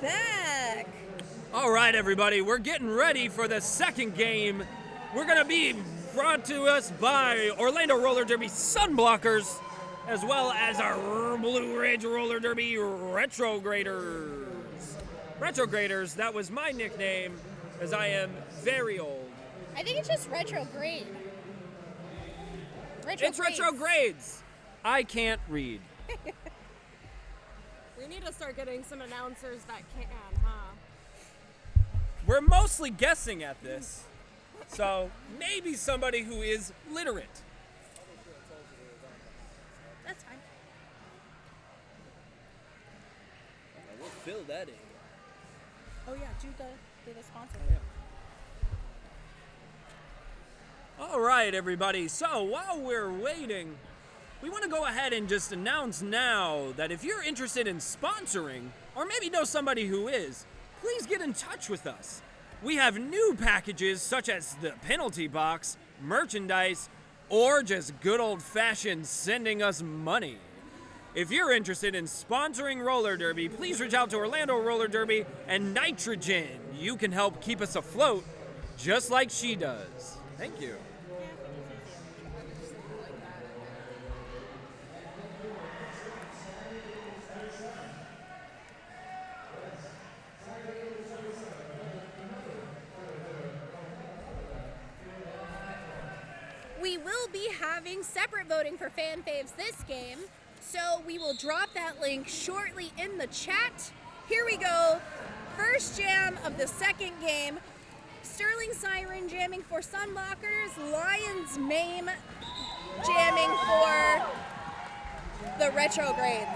back. All right, everybody, we're getting ready for the second game. We're going to be brought to us by Orlando Roller Derby Sunblockers, as well as our Blue Ridge Roller Derby Retrograders. Retrograders, that was my nickname, as I am very old. I think it's just retrograde. It's Retrogrades. I can't read. We need to start getting some announcers that can, huh? We're mostly guessing at this, so maybe somebody who is literate. That's fine. We'll fill that in. Oh yeah, do the sponsor. All right, everybody. So while we're waiting, we want to go ahead and just announce now that if you're interested in sponsoring, or maybe know somebody who is, please get in touch with us. We have new packages such as the penalty box, merchandise, or just good old-fashioned sending us money. If you're interested in sponsoring Roller Derby, please reach out to Orlando Roller Derby and Nitrogen. You can help keep us afloat just like she does. Thank you. We will be having separate voting for fan faves this game, so we will drop that link shortly in the chat. Here we go. First jam of the second game. Sterling Siren jamming for Sunblockers. Lions Mame jamming for the Retrogrades.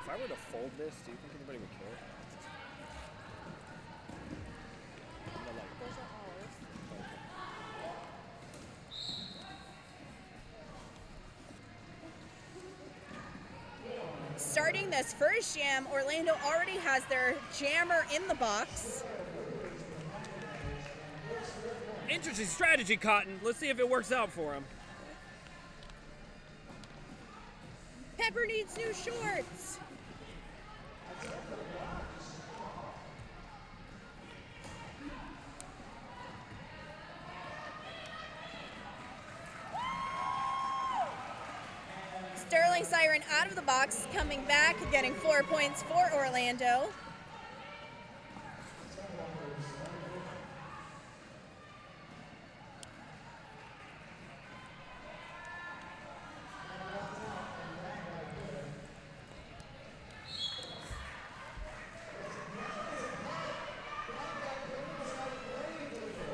If I were to fold this, do you think anybody would care? Those are ours. Starting this first jam, Orlando already has their jammer in the box. Interesting strategy, Cotton. Let's see if it works out for him. Pepper needs new shorts. Sterling Siren out of the box, coming back, getting 4 points for Orlando.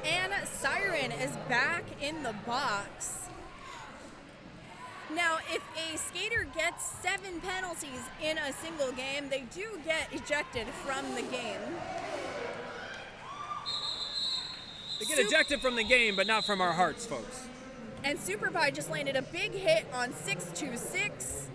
And Siren is back in the box. Now, if a skater gets 7 penalties in a single game, they do get ejected from the game. They get ejected from the game, but not from our hearts, folks. And Super Pie just landed a big hit on 626.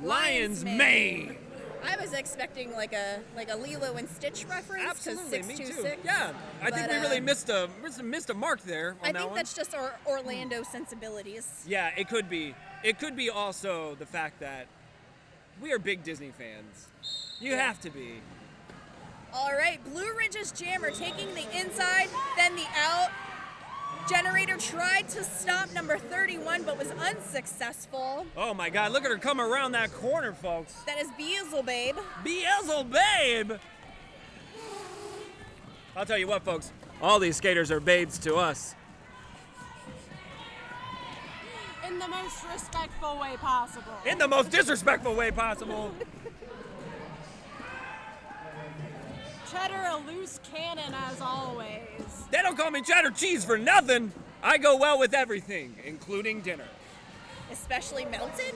Lion's Mane. I was expecting like a Lilo and Stitch reference. Absolutely, me too. 626. Yeah, I think we really missed a mark there on I that think one. that's just our Orlando sensibilities. Yeah, it could be. It could be also the fact that we are big Disney fans. You have to be. All right, Blue Ridge's jammer taking the inside, then the out. Generator tried to stop number 31, but was unsuccessful. Oh my God, look at her come around that corner, folks. That is Beelzebub. Beelzebub! I'll tell you what, folks. All these skaters are babes to us. In the most respectful way possible. In the most disrespectful way possible. Cheddar, a loose cannon as always. They don't call me cheddar cheese for nothing. I go well with everything, including dinner. Especially melted?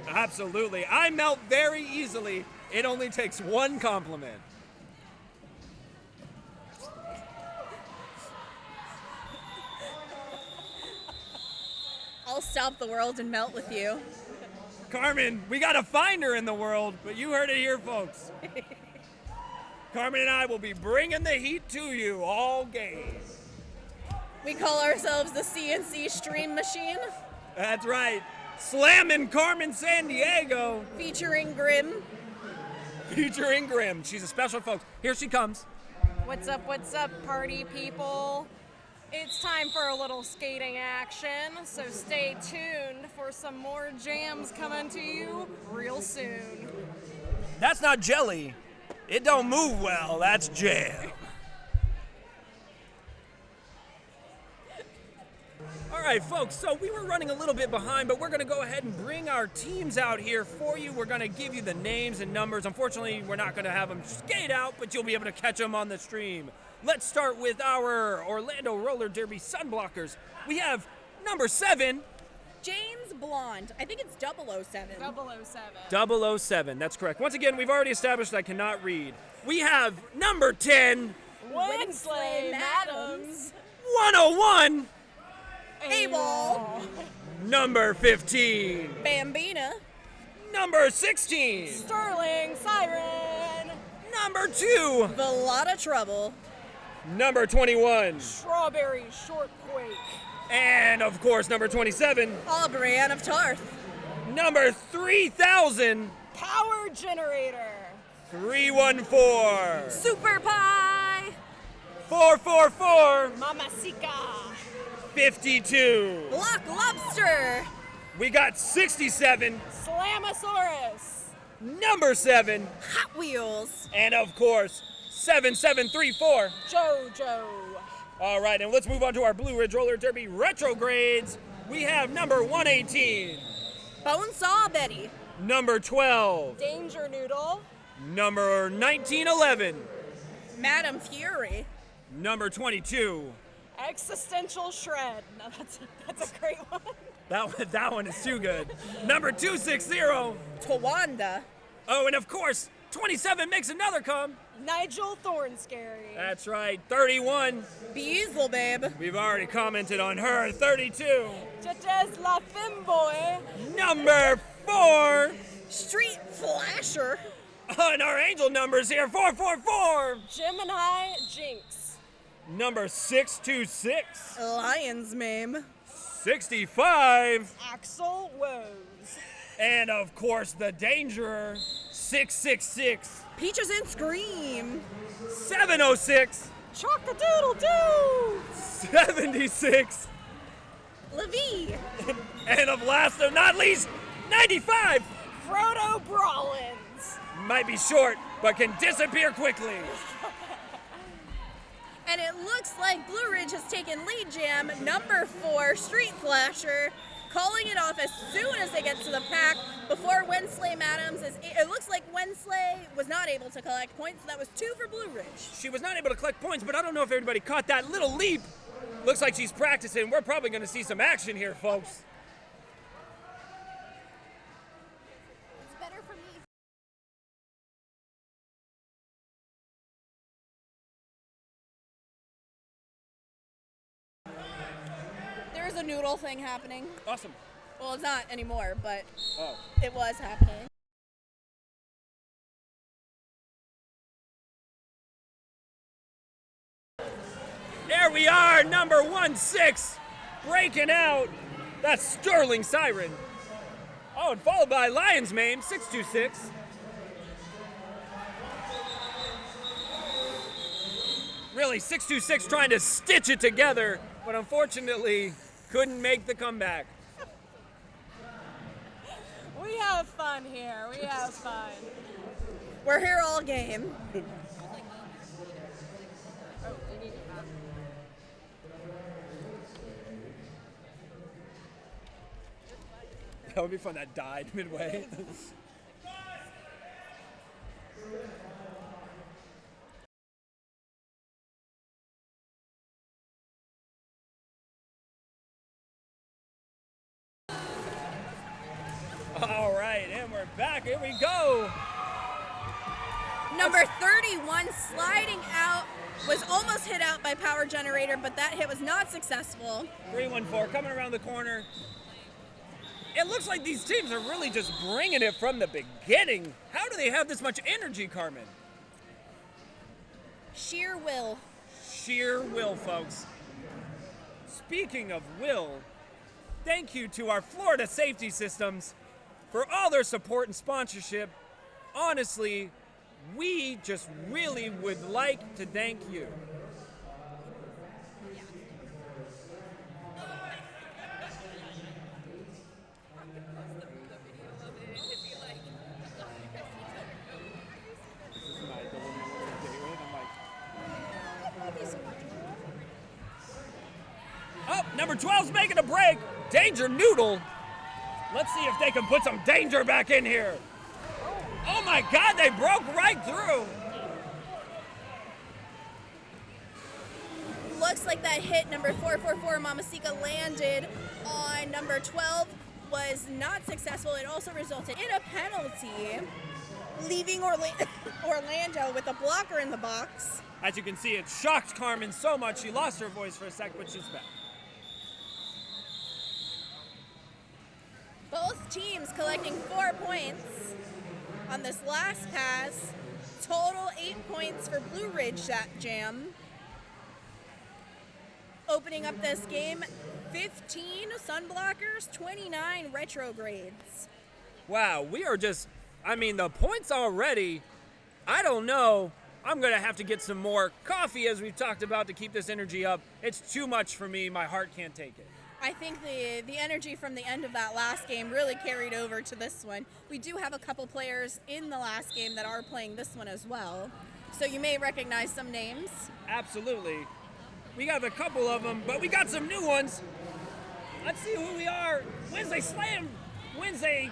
Absolutely. I melt very easily. It only takes one compliment. I'll stop the world and melt with you. Carmen, we got to find her in the world, but you heard it here, folks. Carmen and I will be bringing the heat to you all game. We call ourselves the CNC Stream Machine. That's right. Slamming Carmen San Diego. Featuring Grim. Featuring Grim. She's a special, folks. Here she comes. What's up, party people? It's time for a little skating action, so stay tuned for some more jams coming to you real soon. That's not jelly. It don't move well. That's jam. All right, folks, so we were running a little bit behind, but we're going to go ahead and bring our teams out here for you. We're going to give you the names and numbers. Unfortunately, we're not going to have them skate out, but you'll be able to catch them on the stream. Let's start with our Orlando Roller Derby Sunblockers. We have number 7. James Blonde. I think it's 007. 007. 007, that's correct. Once again, we've already established I cannot read. We have number 10. Winsley Adams. 101. A-Ball. Number 15. Bambina. Number 16. Sterling Siren. Number 2. The Lot of Trouble. Number 21. Strawberry Shortquake. And, of course, number 27. Aubrian of Tarth. Number 3000. Power Generator. 314. Super Pie. 444. Mamacita. 52. Block Lobster. We got 67. Slamasaurus. Number 7. Hot Wheels. And, of course, 7734. JoJo. All right, and let's move on to our Blue Ridge Roller Derby Retrogrades. We have number 118. Bonesaw Betty. Number 12. Danger Noodle. Number 1911. Madam Fury. Number 22. Existential Shred. No, that's a great one. That one is too good. Number 260. Tawanda. Oh, and of course, 27 makes another come. Nigel Thornscary. That's right, 31. Beazel Babe. We've already commented on her. 32. Judges La Femboy. Number 4. Street Flasher. And our angel numbers here, 444. Gemini Jinx. Number 626. Lion's Mame. 65. Axel Woes. And of course, the Dangerer, 666. Peaches and Scream. 706. Chock-a-doodle-doo. 76. Levy. And of last but not least, 95. Frodo Brawlins. Might be short, but can disappear quickly. And it looks like Blue Ridge has taken lead jam, number 4, Street Flasher, calling it off as soon as they get to the pack before Winsley Adams is. It looks like Winsley was not able to collect points, so that was 2 for Blue Ridge. She was not able to collect points, but I don't know if everybody caught that little leap. Looks like she's practicing. We're probably going to see some action here, folks. It's better for me. There's a noodle thing happening. Awesome. Well, it's not anymore, but Oh. it was happening. There we are, number 16, breaking out. That's Sterling Siren. Oh, and followed by Lion's Mane, 626. Really, 626 trying to stitch it together, but unfortunately couldn't make the comeback. We have fun here. We have fun. We're here all game. That would be fun. That died midway. All right, and we're back. Here we go. Number 31 sliding out was almost hit out by Power Generator, but that hit was not successful. 314 coming around the corner. It looks like these teams are really just bringing it from the beginning. How do they have this much energy, Carmen? Sheer will. Sheer will, folks. Speaking of will, thank you to our Florida Safety Systems for all their support and sponsorship. Honestly, we just really would like to thank you. Oh, number 12's making a break. Danger Noodle. Let's see if they can put some danger back in here. Oh my God, they broke right through. Looks like that hit number 444 Mamasika landed on number 12 was not successful. It also resulted in a penalty, leaving Orlando with a blocker in the box. As you can see, it shocked Carmen so much she lost her voice for a sec, but she's back. Both teams collecting 4 points on this last pass. Total 8 points for Blue Ridge Jam. Opening up this game, 15 Sunblockers, 29 Retrogrades. Wow, we are just, the points already, I don't know. I'm going to have to get some more coffee, as we've talked about, to keep this energy up. It's too much for me. My heart can't take it. I think the energy from the end of that last game really carried over to this one. We do have a couple players in the last game that are playing this one as well, so you may recognize some names. Absolutely. We got a couple of them, but we got some new ones. Let's see who we are. Wednesday Slam. Wednesday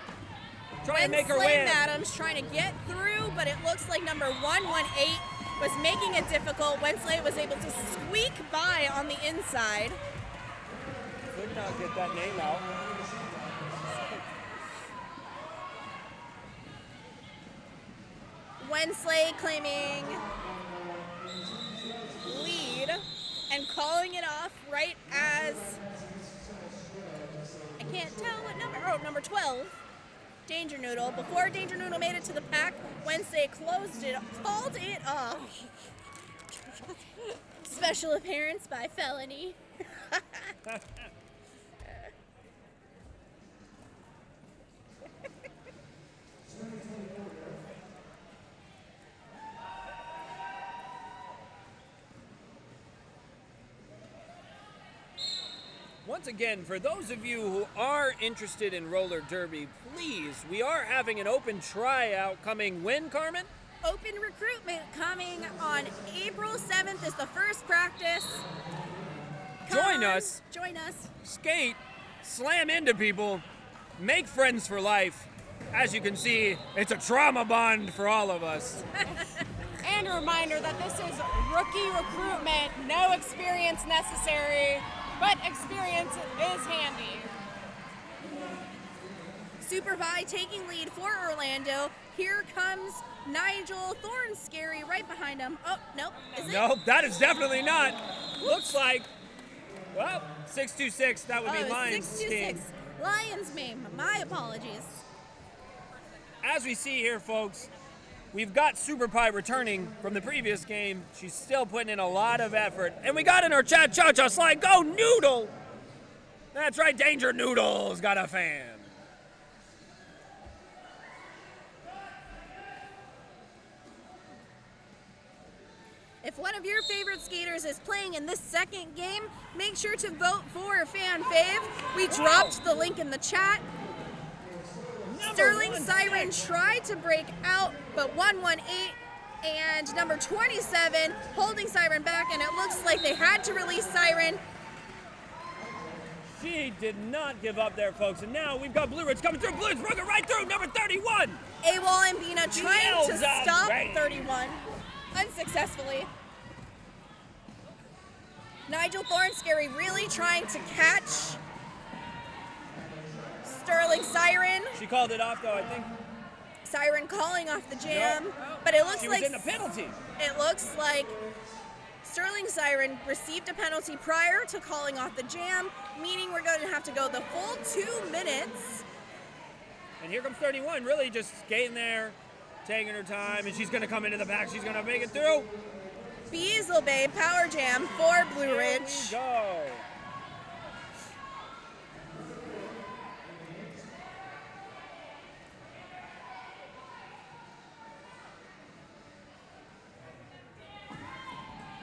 trying to make her way in. Adams trying to get through, but it looks like number 118 was making it difficult. Wednesday was able to squeak by on the inside. Could not get that name out. Wensley claiming lead and calling it off right as, I can't tell what number, number 12, Danger Noodle. Before Danger Noodle made it to the pack, Wednesday called it off. Special appearance by Felony. Once again, for those of you who are interested in roller derby, please, we are having an open tryout coming when, Carmen? Open recruitment coming on April 7th is the first practice. Join us. Join us. Skate, slam into people, make friends for life. As you can see, it's a trauma bond for all of us. And a reminder that this is rookie recruitment, no experience necessary, but experience is handy. Super Vi taking lead for Orlando. Here comes Nigel Thornscary right behind him. Oh, nope. Is it? Nope, that is definitely not. Looks like, well, 626, that would be Lions' 626. team. Lions meme. My apologies. As we see here, folks, we've got Super Pie returning from the previous game. She's still putting in a lot of effort. And we got in our chat, Cha-Cha Slide, go Noodle! That's right, Danger Noodle's got a fan. If one of your favorite skaters is playing in this second game, make sure to vote for Fan Fave. We dropped the link in the chat. Sterling Siren tried to break out, but 118 and number 27 holding Siren back, and it looks like they had to release Siren. She did not give up there, folks. And now we've got Blue Ridge coming through. Blue Ridge broke it right through, number 31. AWOL and Bina trying to stop right. 31 unsuccessfully. Nigel Thornscary really trying to catch Sterling Siren. She called it off, though, I think. Siren calling off the jam, Nope. but it looks She like was in the penalty. It looks like Sterling Siren received a penalty prior to calling off the jam, meaning we're going to have to go the full 2 minutes. And here comes 31, really just skating there, taking her time, and she's going to come into the back. She's going to make it through. Beazle Bay Power Jam for Blue Ridge. Here we go.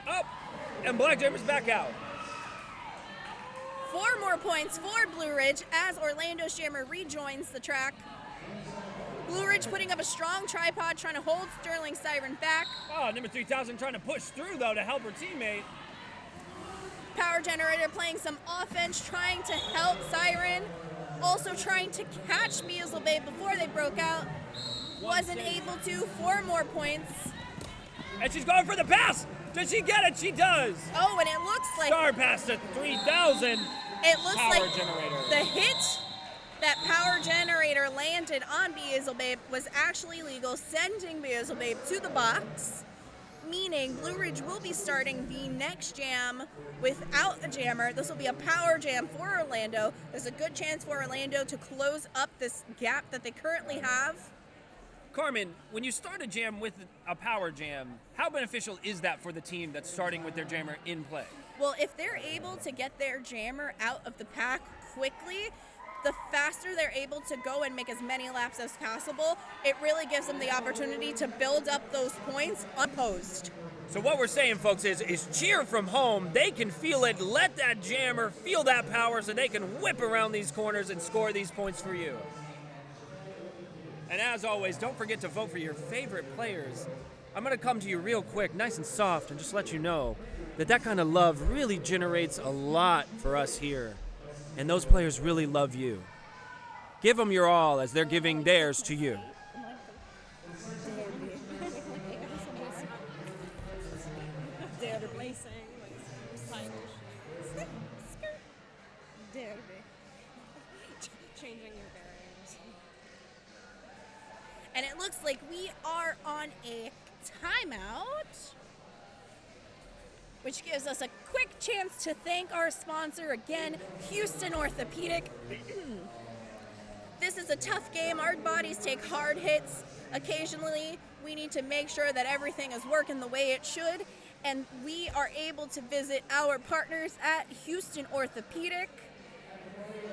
Up, and Black Jammer's back out. 4 more points for Blue Ridge as Orlando's Jammer rejoins the track. Blue Ridge putting up a strong tripod, trying to hold Sterling Siren back. Oh, number 3000 trying to push through, though, to help her teammate. Power Generator playing some offense, trying to help Siren. Also trying to catch Beazle Bay before they broke out. Wasn't able to. 4 more points. And she's going for the pass. Does she get it? She does. Oh, and it looks like Star pass to 3000. it looks Power like Generator. the hit that Power Generator landed on Beazle Babe was actually legal, sending Beazle Babe to the box, meaning Blue Ridge will be starting the next jam without a jammer. This will be a power jam for Orlando. There's a good chance for Orlando to close up this gap that they currently have. Carmen, when you start a jam with a power jam, how beneficial is that for the team that's starting with their jammer in play? Well, if they're able to get their jammer out of the pack quickly, the faster they're able to go and make as many laps as possible, it really gives them the opportunity to build up those points unopposed. So what we're saying, folks, is cheer from home. They can feel it. Let that jammer feel that power so they can whip around these corners and score these points for you. And as always, don't forget to vote for your favorite players. I'm going to come to you real quick, nice and soft, and just let you know that kind of love really generates a lot for us here. And those players really love you. Give them your all as they're giving theirs to you. Changing your bearings. And it looks like we are on a timeout, which gives us a quick chance to thank our sponsor again, Houston Orthopedic. This is a tough game. Our bodies take hard hits. Occasionally, we need to make sure that everything is working the way it should, and we are able to visit our partners at Houston Orthopedic.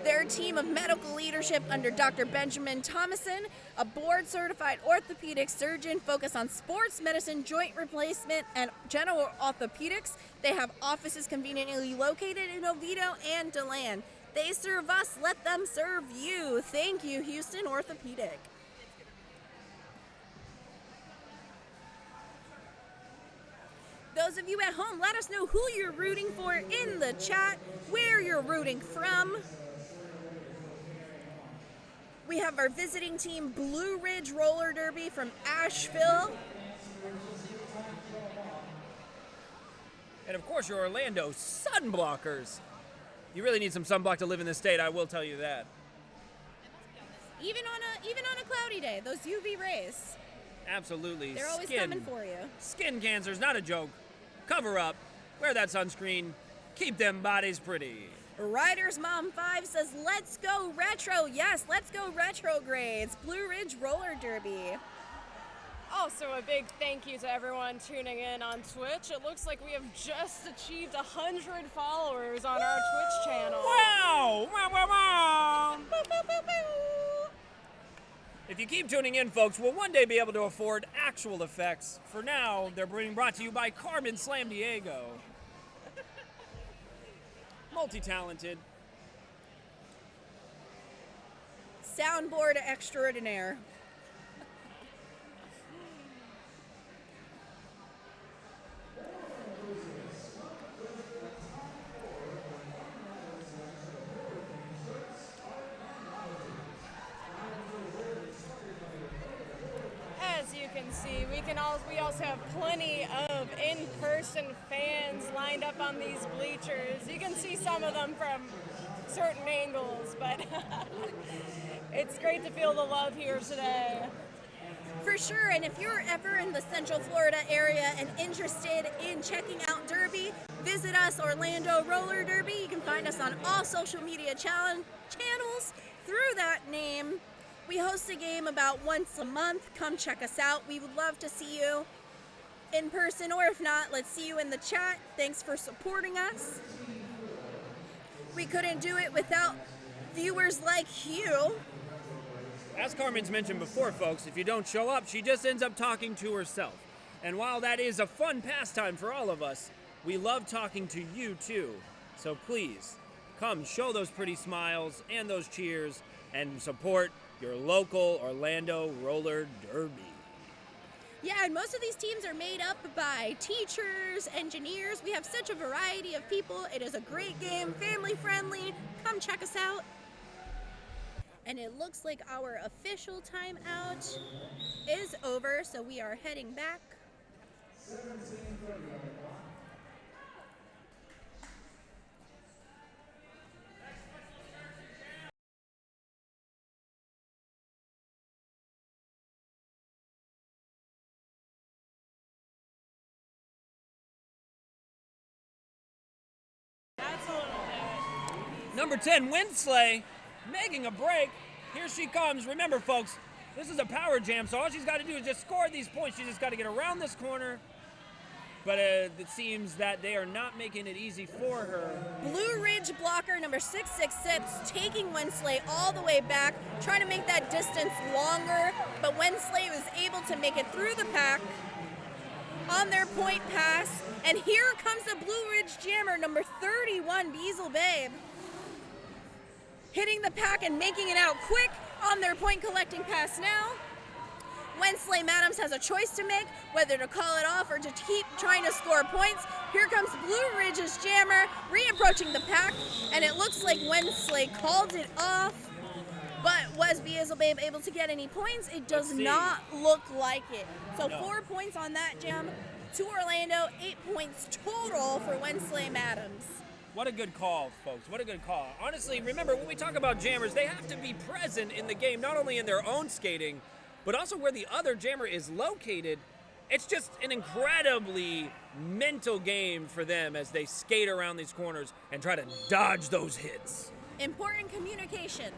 Their team of medical leadership under Dr. Benjamin Thomason, a board-certified orthopedic surgeon focused on sports medicine, joint replacement, and general orthopedics. They have offices conveniently located in Oviedo and DeLand. They serve us, let them serve you. Thank you, Houston Orthopedic. Those of you at home, let us know who you're rooting for in the chat, where you're rooting from. We have our visiting team, Blue Ridge Roller Derby from Asheville. And of course, your Orlando Sunblockers. You really need some sunblock to live in this state, I will tell you that. Even on a cloudy day, those UV rays, Absolutely. they're always coming for you. Skin cancer's not a joke. Cover up, wear that sunscreen, keep them bodies pretty. Riders Mom 5 says, let's go retro. Yes, let's go Retrogrades. Blue Ridge Roller Derby. Also, a big thank you to everyone tuning in on Twitch. It looks like we have just achieved 100 followers on our Twitch channel. Wow! Wow, wow, wow! If you keep tuning in, folks, we'll one day be able to afford actual effects. For now, they're being brought to you by Carmen Slam Diego. Multi-talented. Soundboard extraordinaire. As you can see, we also have plenty of in-person fans lined up on these bleachers. You can see some of them from certain angles, but it's great to feel the love here today. For sure, and if you're ever in the Central Florida area and interested in checking out Derby, visit us, Orlando Roller Derby. You can find us on all social media channels through that name. We host a game about once a month. Come check us out. We would love to see you in person, or if not, let's see you in the chat. Thanks for supporting us. We couldn't do it without viewers like you. As Carmen's mentioned before, folks, if you don't show up, she just ends up talking to herself. And while that is a fun pastime for all of us, we love talking to you too. So please, come show those pretty smiles and those cheers and support your local Orlando Roller Derby. Yeah, and most of these teams are made up by teachers, engineers. We have such a variety of people. It is a great game, family friendly. Come check us out. And it looks like our official timeout is over, so we are heading back. Number 10, Winsley, making a break. Here she comes. Remember, folks, this is a power jam, so all she's got to do is just score these points. She's just got to get around this corner. But it seems that they are not making it easy for her. Blue Ridge blocker number 666 taking Winsley all the way back, trying to make that distance longer, but Winsley was able to make it through the pack on their point pass. And here comes the Blue Ridge jammer number 31, Beazle Babe, hitting the pack and making it out quick on their point collecting pass now. Winsley Madams has a choice to make, whether to call it off or to keep trying to score points. Here comes Blue Ridge's jammer, reapproaching the pack, and it looks like Winsley called it off. But was Beazle Babe able to get any points? It does not look like it. So no. 4 points on that jam to Orlando, 8 points total for Winsley Madams. What a good call, folks. What a good call. Honestly, remember, when we talk about jammers, they have to be present in the game, not only in their own skating, but also where the other jammer is located. It's just an incredibly mental game for them as they skate around these corners and try to dodge those hits. Important communication.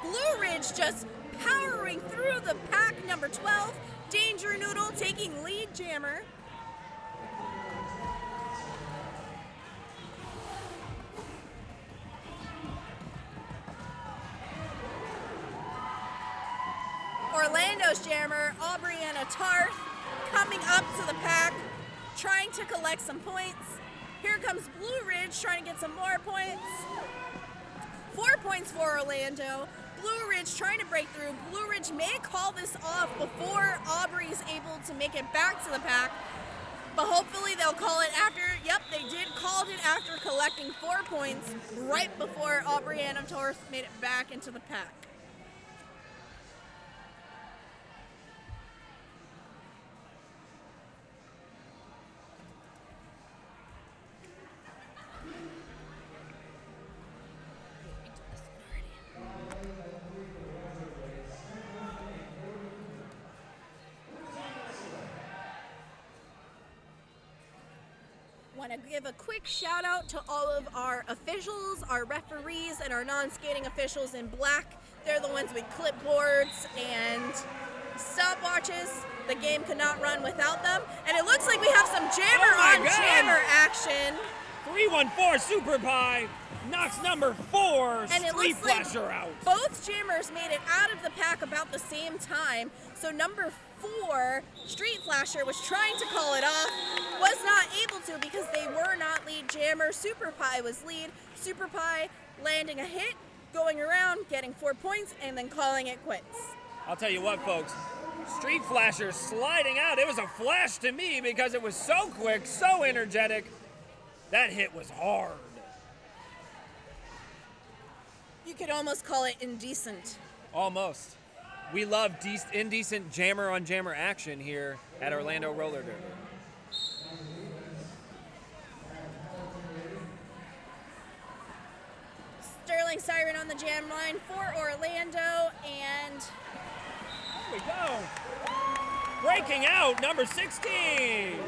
Blue Ridge just powering through the pack, number 12. Danger Noodle taking lead jammer. Orlando's jammer, Aubriana Tarth, coming up to the pack, trying to collect some points. Here comes Blue Ridge trying to get some more points. 4 points for Orlando. Blue Ridge trying to break through. Blue Ridge may call this off before Aubrey's able to make it back to the pack, but hopefully they'll call it after. Yep, they did call it after collecting 4 points right before Aubriana Tarth made it back into the pack. Want to give a quick shout out to all of our officials, our referees, and our non-skating officials in black. They're the ones with clipboards and stopwatches. The game could not run without them. And it looks like we have some jammer on jammer action. 314 Super Pie knocks number 4 and Street Flasher out. Both jammers made it out of the pack about the same time. So number 4, Street Flasher, was trying to call it off, was not able to because they were not lead jammer. Super Pie was lead. Super Pie landing a hit, going around, getting 4 points, and then calling it quits. I'll tell you what, folks. Street Flasher sliding out. It was a flash to me because it was so quick, so energetic. That hit was hard. You could almost call it indecent. Almost. We love indecent jammer-on-jammer action here at Orlando Roller Derby. Sterling Siren on the jam line for Orlando, and we go. Breaking out, number 16.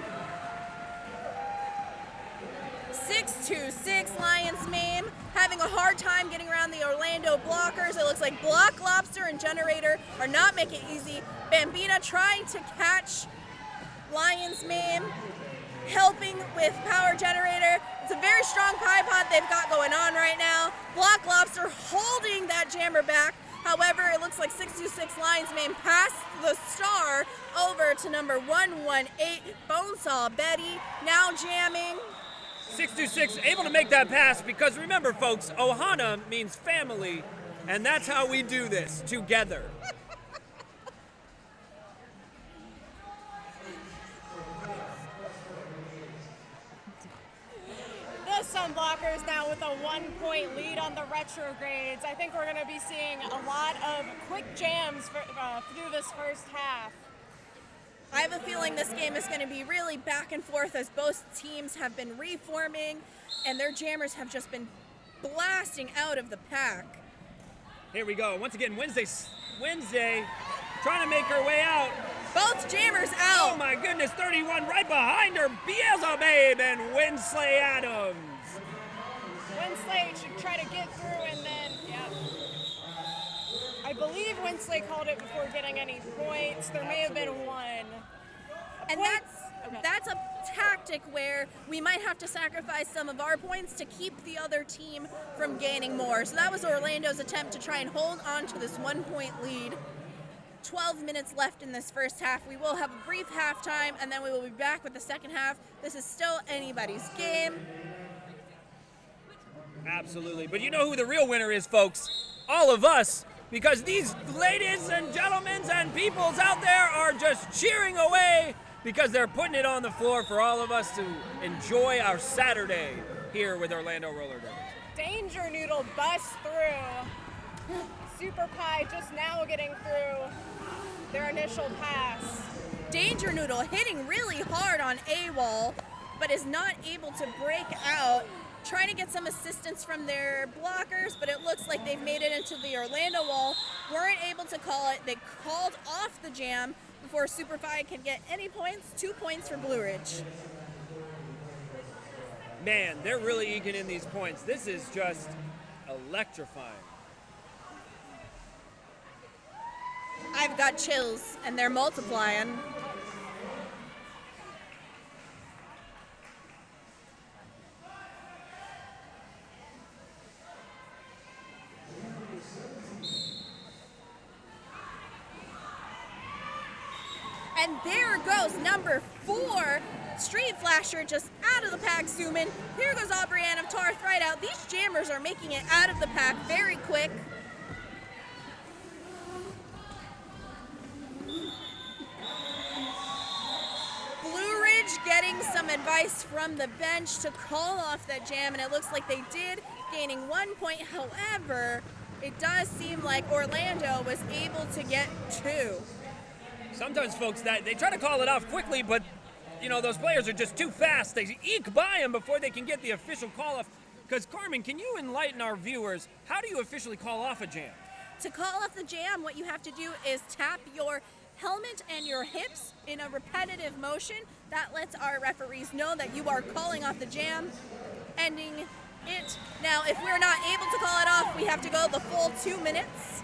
626 Lions Mame having a hard time getting around the Orlando blockers. It looks like Block Lobster and Generator are not making it easy. Bambina trying to catch Lions Mame, helping with Power Generator. It's a very strong pie pot they've got going on right now. Block Lobster holding that jammer back. However, it looks like 626 Lions Mane passed the star over to number 118 Bonesaw Betty, now jamming. 626 able to make that pass because remember, folks, Ohana means family, and that's how we do this, together. The Sunblockers now with a 1-point lead on the Retrogrades. I think we're going to be seeing a lot of quick jams through this first half. I have a feeling this game is going to be really back and forth as both teams have been reforming and their jammers have just been blasting out of the pack. Here we go. Once again, Wednesday trying to make her way out. Both jammers out. Oh my goodness, 31 right behind her. Beelzebub and Winsley Adams. Winsley should try to get through and then, I believe Winsley called it before getting any points. There may have been one. And that's a tactic where we might have to sacrifice some of our points to keep the other team from gaining more. So that was Orlando's attempt to try and hold on to this 1-point lead. 12 minutes left in this first half. We will have a brief halftime and then we will be back with the second half. This is still anybody's game. Absolutely. But you know who the real winner is, folks? All of us. Because these ladies and gentlemen and peoples out there are just cheering away because they're putting it on the floor for all of us to enjoy our Saturday here with Orlando Roller Derby. Danger Noodle busts through. Super Pie just now getting through their initial pass. Danger Noodle hitting really hard on A-Wall, but is not able to break out. Trying to get some assistance from their blockers, but it looks like they've made it into the Orlando wall. Weren't able to call it. They called off the jam before Superfly can get any points. 2 points for Blue Ridge. Man, they're really eking in these points. This is just electrifying. I've got chills, and they're multiplying. And there goes number 4, Street Flasher, just out of the pack, zooming. Here goes Aubrianne of Tarth right out. These jammers are making it out of the pack very quick. Blue Ridge getting some advice from the bench to call off that jam, and it looks like they did, gaining 1 point. However, it does seem like Orlando was able to get 2. Sometimes, folks, that they try to call it off quickly, but, you know, those players are just too fast. They eke by them before they can get the official call-off. Because, Carmen, can you enlighten our viewers, how do you officially call off a jam? To call off the jam, what you have to do is tap your helmet and your hips in a repetitive motion. That lets our referees know that you are calling off the jam, ending it. Now, if we're not able to call it off, we have to go the full 2 minutes.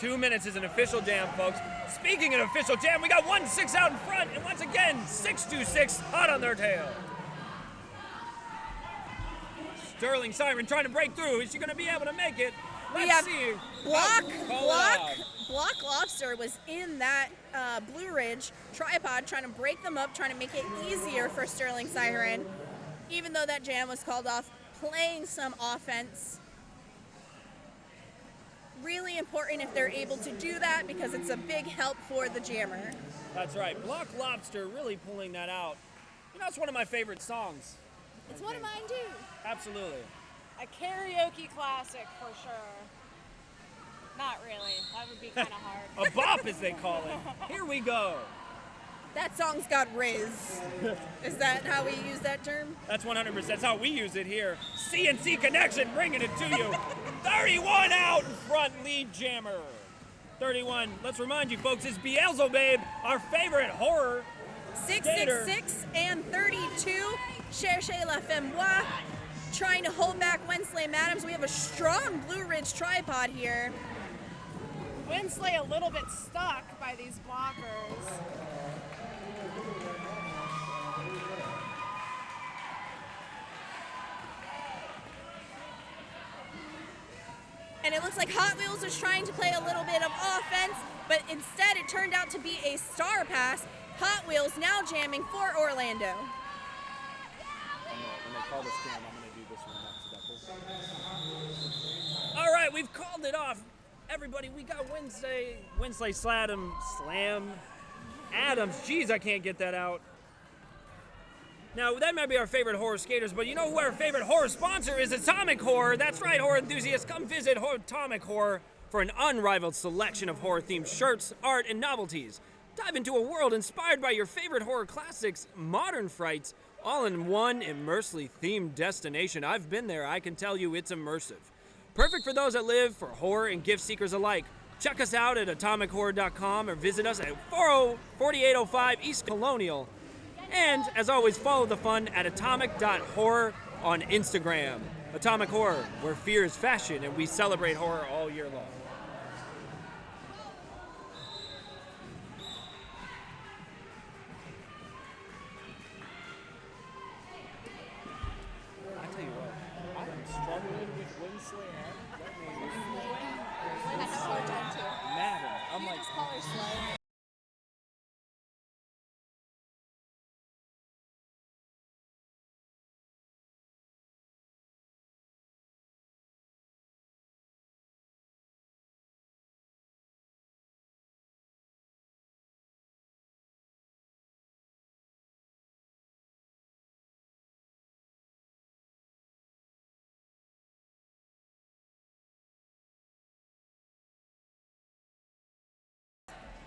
2 minutes is an official jam, folks. Speaking of official jam, we got 1-6 out in front, and once again, 626 hot on their tail. Sterling Siren trying to break through. Is she going to be able to make it? Let's see. Block Lobster was in that Blue Ridge tripod trying to break them up, trying to make it easier for Sterling Siren, even though that jam was called off, playing some offense. Really important if they're able to do that because it's a big help for the jammer. That's right. Block Lobster really pulling that out. You know, it's one of my favorite songs. It's one of mine too. Absolutely. A karaoke classic for sure. Not really. That would be kind of hard. A bop, as they call it. Here we go. That song's got Riz. Is that how we use that term? That's 100%. That's how we use it here. CNC Connection bringing it to you. 31 out in front, lead jammer. 31. Let's remind you, folks, it's Beelzebub, our favorite horror. 666 and 32. Cherchez la femme moi. Trying to hold back Wensley Madams. We have a strong Blue Ridge tripod here. Winsley a little bit stuck by these blockers. And it looks like Hot Wheels is trying to play a little bit of offense, but instead it turned out to be a star pass. Hot Wheels now jamming for Orlando. When they call this jam, I'm going to do this one next. All right, we've called it off. Everybody, we got Winsley Slam Adams. Jeez, I can't get that out. Now, that might be our favorite horror skaters, but you know who our favorite horror sponsor is? Atomic Horror. That's right, horror enthusiasts. Come visit Atomic Horror for an unrivaled selection of horror-themed shirts, art, and novelties. Dive into a world inspired by your favorite horror classics, modern frights, all in one immersively themed destination. I've been there. I can tell you it's immersive. Perfect for those that live for horror and gift seekers alike. Check us out at atomichorror.com or visit us at 4805 East Colonial. And, as always, follow the fun at atomic.horror on Instagram. Atomic Horror, where fear is fashion and we celebrate horror all year long. I tell you what, I am struggling with Winsley I have a hard time too. Madam. I'm You like, just call her slow.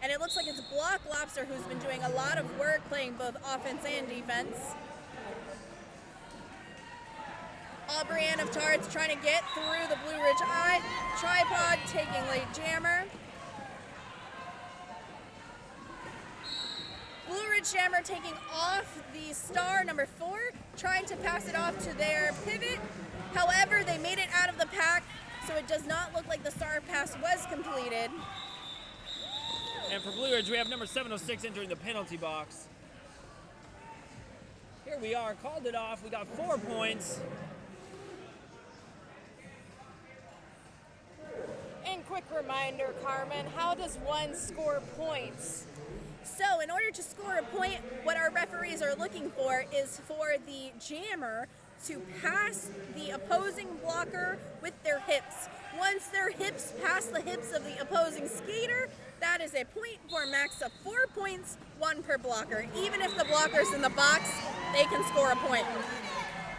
And it looks like it's Block Lobster who's been doing a lot of work playing both offense and defense. Aubrianne of Tarts trying to get through the Blue Ridge Eye. Tripod taking late jammer. Blue Ridge Jammer taking off the star number 4, trying to pass it off to their pivot. However, they made it out of the pack, so it does not look like the star pass was completed. and for Blue Ridge, we have number 706 entering the penalty box. Here we are, called it off. We got 4 points. And quick reminder, Carmen, how does one score points? So in order to score a point, what our referees are looking for is for the jammer to pass the opposing blocker with their hips. Once their hips pass the hips of the opposing skater, that is a point for a max of 4 points, 1 per blocker. Even if the blocker's in the box, they can score a point.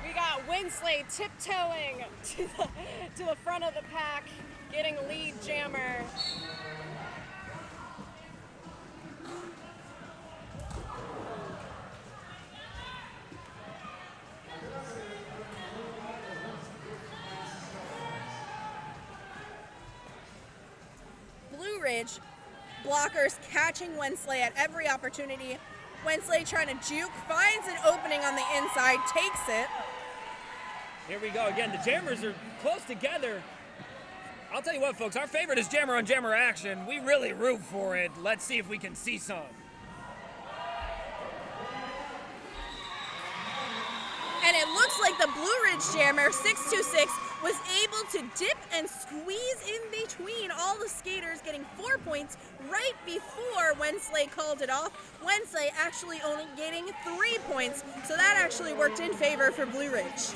We got Winsley tiptoeing to the front of the pack, getting lead jammer. Blue Ridge blockers catching Wensley at every opportunity. Wensley trying to juke, finds an opening on the inside, takes it. Here we go again. The jammers are close together. I'll tell you what, folks, our favorite is jammer on jammer action. We really root for it. Let's see if we can see some. And it looks like the Blue Ridge Jammer 626 was able to dip and squeeze in between all the skaters, getting 4 points right before Wensley called it off. Wensley actually only getting 3 points, so that actually worked in favor for Blue Ridge.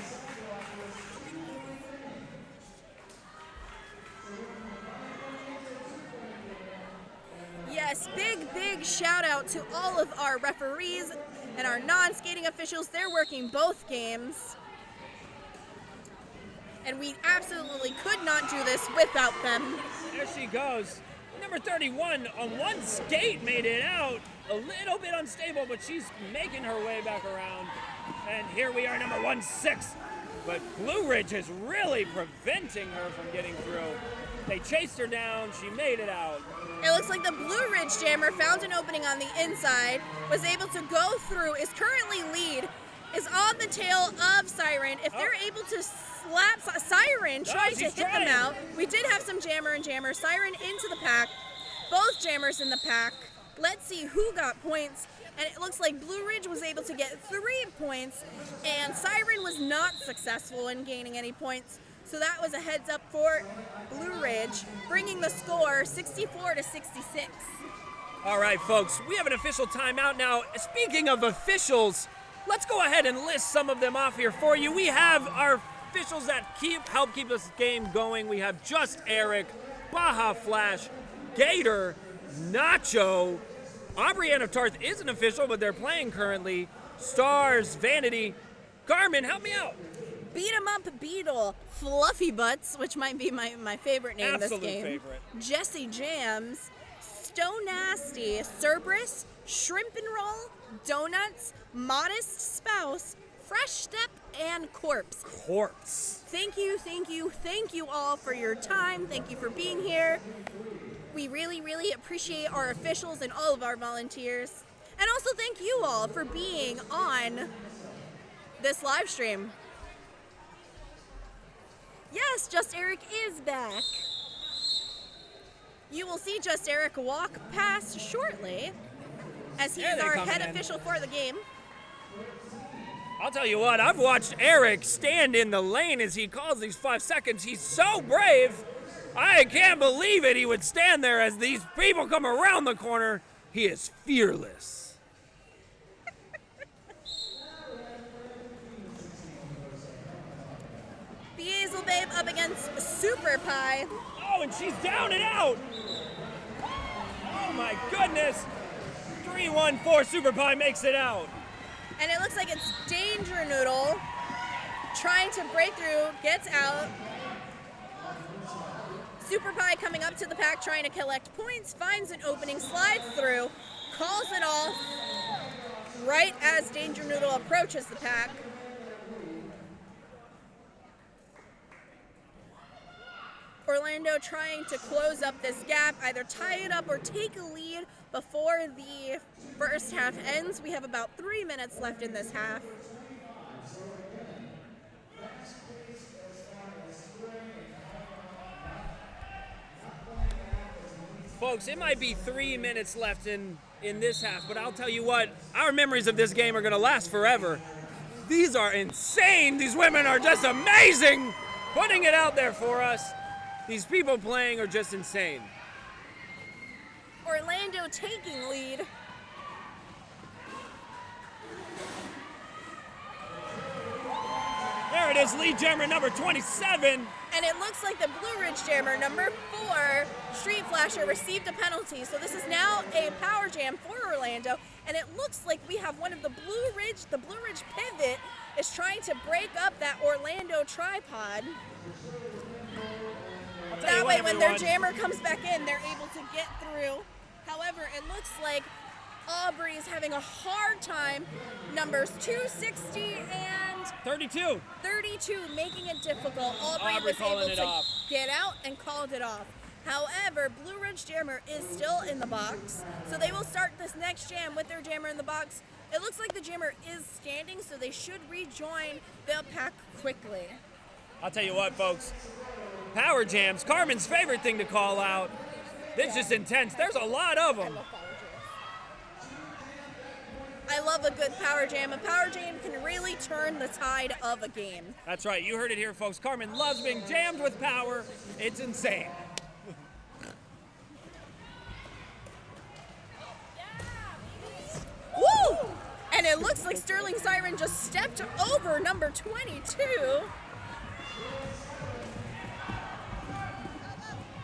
Yes, big shout out to all of our referees and our non-skating officials. They're working both games. And we absolutely could not do this without them. There she goes. Number 31 on one skate made it out. A little bit unstable, but she's making her way back around. And here we are, number 16. But Blue Ridge is really preventing her from getting through. They chased her down. She made it out. It looks like the Blue Ridge Jammer found an opening on the inside, was able to go through, is currently lead, is on the tail of Siren. If they're able to slap Siren, trying to hit them out. We did have some Jammer and Jammer. Siren into the pack. Both Jammers in the pack. Let's see who got points. And it looks like Blue Ridge was able to get 3 points, and Siren was not successful in gaining any points. So that was a heads up for Blue Ridge, bringing the score 64 to 66. All right, folks, we have an official timeout now. Speaking of officials, let's go ahead and list some of them off here for you. We have our officials that help keep this game going. We have Just Eric, Baja Flash, Gator, Nacho. Aubrianne of Tarth is an official, but they're playing currently. Stars, Vanity. Carmen, help me out. Beat 'em Up Beetle, Fluffy Butts, which might be my favorite name in this game. Favorite. Jesse Jams, Stone Nasty, Cerberus, Shrimp and Roll, Donuts, Modest Spouse, Fresh Step, and Corpse. Thank you all for your time. Thank you for being here. We really, really appreciate our officials and all of our volunteers. And also thank you all for being on this live stream. Yes, Just Eric is back. You will see Just Eric walk past shortly, as he is our head official for the game. I'll tell you what, I've watched Eric stand in the lane as he calls these 5 seconds. He's so brave. I can't believe it. He would stand there as these people come around the corner. He is fearless. Beazel Babe up against Super Pie. Oh, and she's down and out. Oh my goodness. 3-1-4, Super Pie makes it out. And it looks like it's Danger Noodle trying to break through, gets out. Super Pie coming up to the pack, trying to collect points, finds an opening, slides through, calls it off right as Danger Noodle approaches the pack. Orlando trying to close up this gap, either tie it up or take a lead before the first half ends. We have about 3 minutes left in this half. Folks, it might be 3 minutes left in this half, but I'll tell you what, our memories of this game are going to last forever. These are insane. These women are just amazing, putting it out there for us. These people playing are just insane. Orlando taking lead. There it is, lead jammer number 27. And it looks like the Blue Ridge Jammer, number 4, Street Flasher, received a penalty. So this is now a power jam for Orlando. And it looks like we have one of the Blue Ridge pivot is trying to break up that Orlando tripod. That way when their jammer comes back in, they're able to get through. However, it looks like Aubrey is having a hard time. Numbers 260 and 32, making it difficult. Aubrey was able to get out and called it off. However, Blue Ridge Jammer is still in the box, so they will start this next jam with their jammer in the box. It looks like the jammer is standing, so they should rejoin the pack quickly. I'll tell you what, folks. Power jams, Carmen's favorite thing to call out. It's just intense. There's a lot of them. I love a good power jam. A power jam can really turn the tide of a game. That's right. You heard it here, folks. Carmen loves being jammed with power. It's insane. Woo! And it looks like Sterling Siren just stepped over number 22.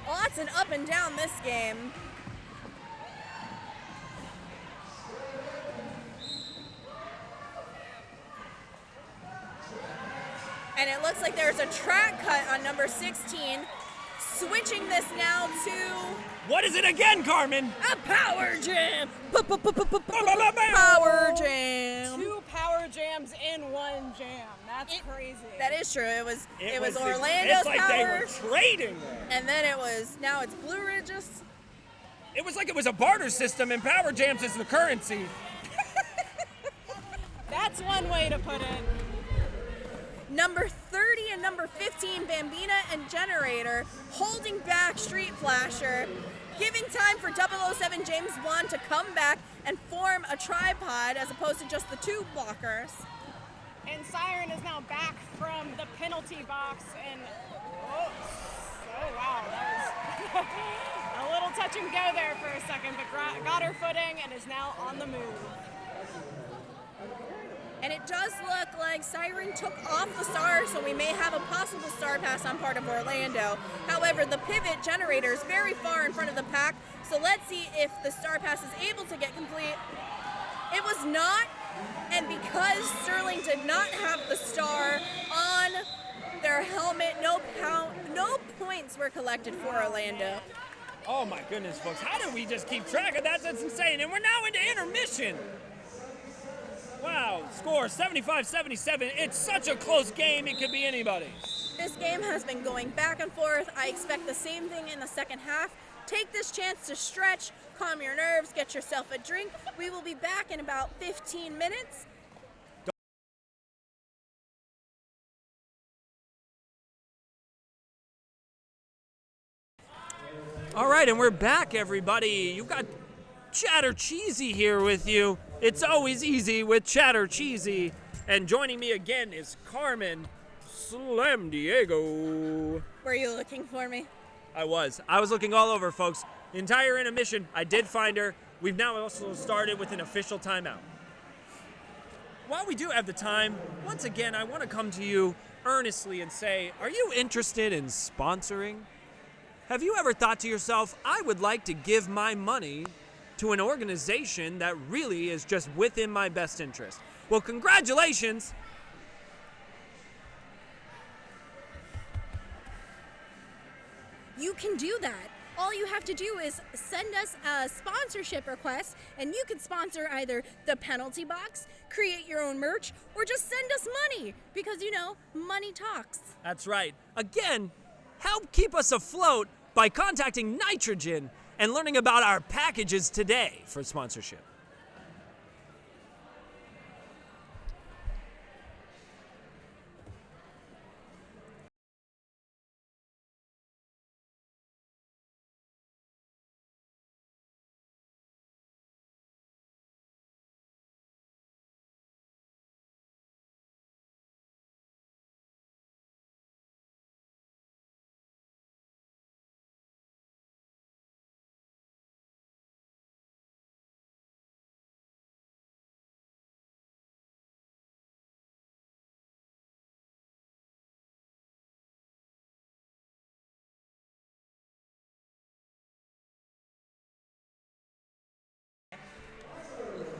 Lots and up and down this game. And it looks like there's a track cut on number 16. Switching this now to... What is it again, Carmen? A power jam! Power jam! 2 power jams in 1 jam. That's crazy. That is true. It was Orlando's It's like power. they were trading there. And then now it's Blue Ridge's. It was like it was a barter system and Power Jams is the currency. That's one way to put it. Number 30 and number 15, Bambina and Generator, holding back Street Flasher, giving time for 007 James Bond to come back and form a tripod as opposed to just the two blockers. And Siren is now back from the penalty box and oh wow, that was a little touch and go there for a second, but got her footing and is now on the move. And it does look like Siren took off the star, so we may have a possible star pass on part of Orlando. However, the pivot Generator is very far in front of the pack, so let's see if the star pass is able to get complete. It was not, and because Sterling did not have the star on their helmet, no points were collected for Orlando. Oh my goodness, folks, how did we just keep track of that? That's insane, and we're now into intermission. Wow, score 75-77. It's such a close game, it could be anybody's. This game has been going back and forth. I expect the same thing in the second half. Take this chance to stretch, calm your nerves, get yourself a drink. We will be back in about 15 minutes. All right, and we're back, everybody. You've got Chatter Cheesy here with you. It's always easy with Chatter Cheesy. And joining me again is Carmen Slam Diego. Were you looking for me? I was looking all over, folks. The entire intermission, I did find her. We've now also started with an official timeout. While we do have the time, once again, I want to come to you earnestly and say, are you interested in sponsoring? Have you ever thought to yourself, I would like to give my money to an organization that really is just within my best interest? Well, congratulations. You can do that. All you have to do is send us a sponsorship request, and you can sponsor either the penalty box, create your own merch, or just send us money, because, you know, money talks. That's right. Again, help keep us afloat by contacting Nitrogen and learning about our packages today for sponsorship.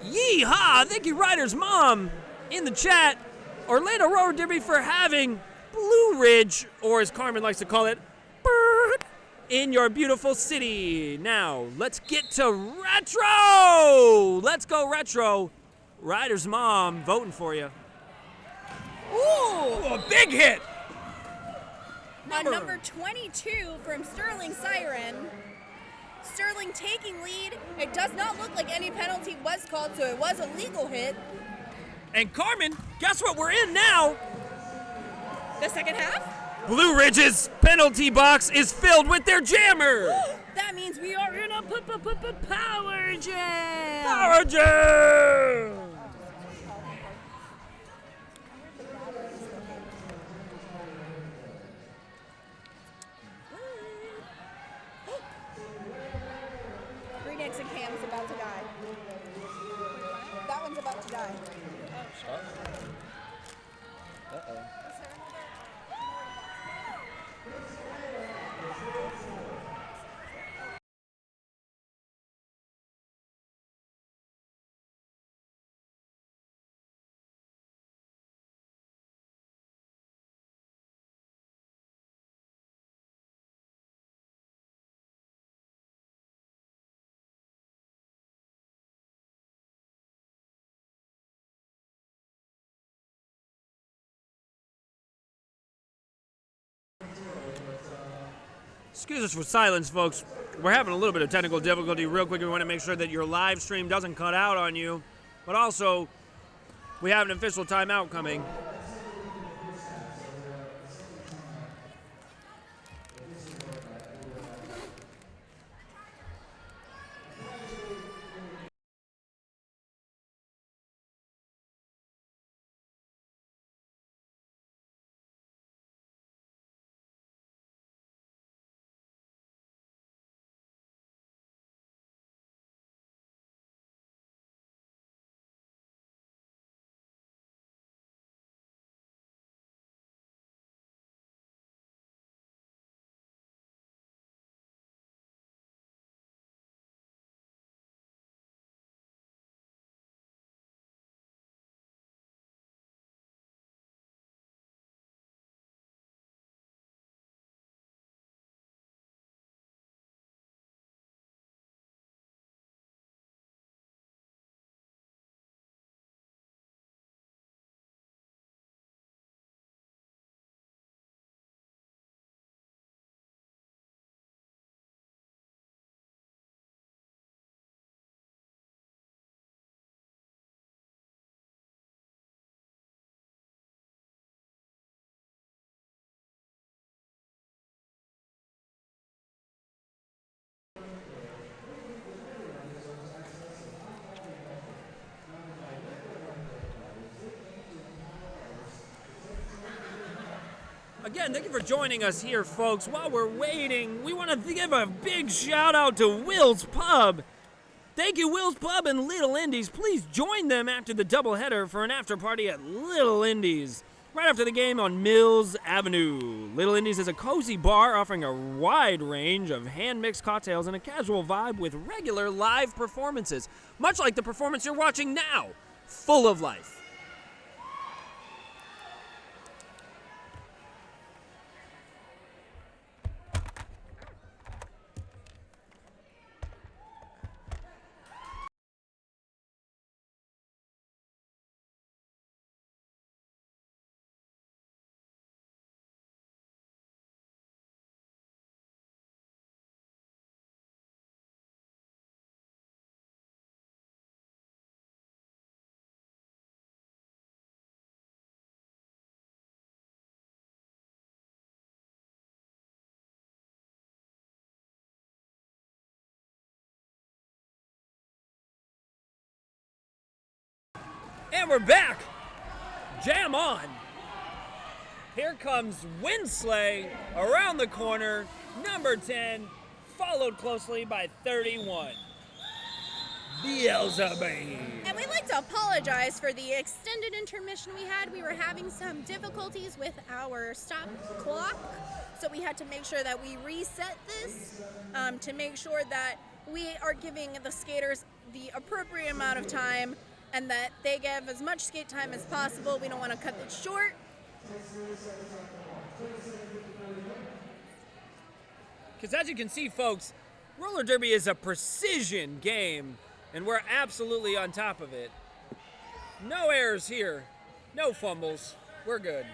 Yeehaw! Thank you, Ryder's mom, in the chat. Orlando Road Derby for having Blue Ridge, or as Carmen likes to call it, bird, in your beautiful city. Now, let's get to Retro! Let's go Retro. Ryder's mom voting for you. Ooh, a big hit! Number 22 from Sterling Siren. Sterling taking lead. It does not look like any penalty was called, so it was a legal hit. And Carmen, guess what we're in now? The second half? Blue Ridge's penalty box is filled with their jammer. That means we are in a power jam. Power jam! Green Eggs and Cam's about to die. That one's about to die. Excuse us for silence, folks. We're having a little bit of technical difficulty. Real quick, we want to make sure that your live stream doesn't cut out on you. But also, we have an official timeout coming. Again, thank you for joining us here, folks. While we're waiting, we want to give a big shout out to Will's Pub. Thank you, Will's Pub and Little Indies. Please join them after the doubleheader for an after party at Little Indies, right after the game on Mills Avenue. Little Indies is a cozy bar offering a wide range of hand-mixed cocktails and a casual vibe with regular live performances, much like the performance you're watching now, full of life. And we're back. Jam on. Here comes Winsley around the corner, number 10, followed closely by 31. Beelzebub. And we'd like to apologize for the extended intermission we had. We were having some difficulties with our stop clock, so we had to make sure that we reset this to make sure that we are giving the skaters the appropriate amount of time and that they give as much skate time as possible. We don't want to cut it short. Because as you can see, folks, roller derby is a precision game, and we're absolutely on top of it. No errors here, no fumbles. We're good.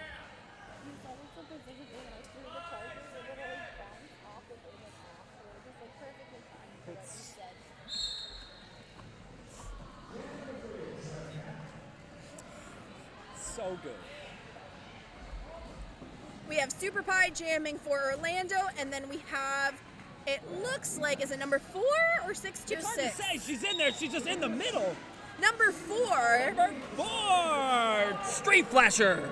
So good. We have Super Pie jamming for Orlando, and then we have, it looks like, is it number 4 or 626? It's hard to say. She's in there. She's just in the middle. Number 4. Number 4, Street Flasher.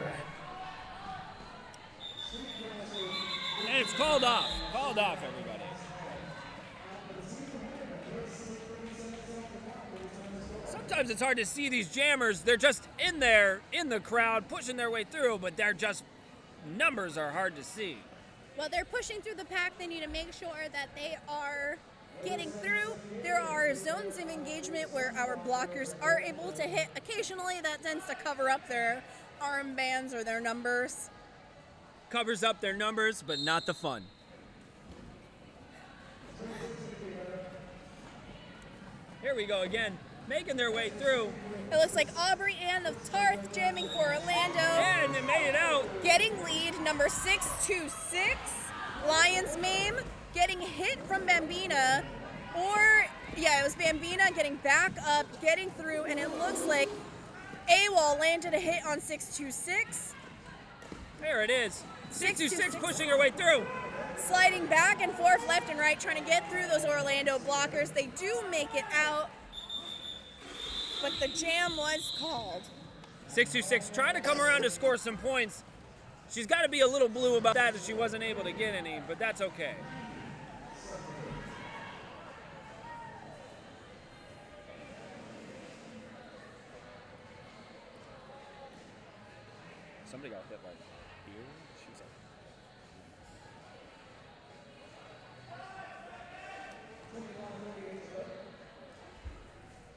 And it's called off. Called off, everybody. Sometimes it's hard to see these jammers. They're just in there, in the crowd, pushing their way through, but they're just, numbers are hard to see. While they're pushing through the pack, they need to make sure that they are getting through. There are zones of engagement where our blockers are able to hit. Occasionally, that tends to cover up their armbands or their numbers. Covers up their numbers, but not the fun. Here we go again, making their way through. It looks like Aubrey Ann of Tarth jamming for Orlando. And they made it out. Getting lead, number 626, Lions Mame. getting hit from Bambina, or, yeah, it was Bambina getting back up, getting through, and it looks like AWOL landed a hit on 626. There it is. 626 626. pushing her way through. Sliding back and forth, left and right, trying to get through those Orlando blockers. They do make it out, but the jam was called. 626 trying to come around to score some points. She's got to be a little blue about that she wasn't able to get any, but that's okay. Somebody got hit like here. She was like,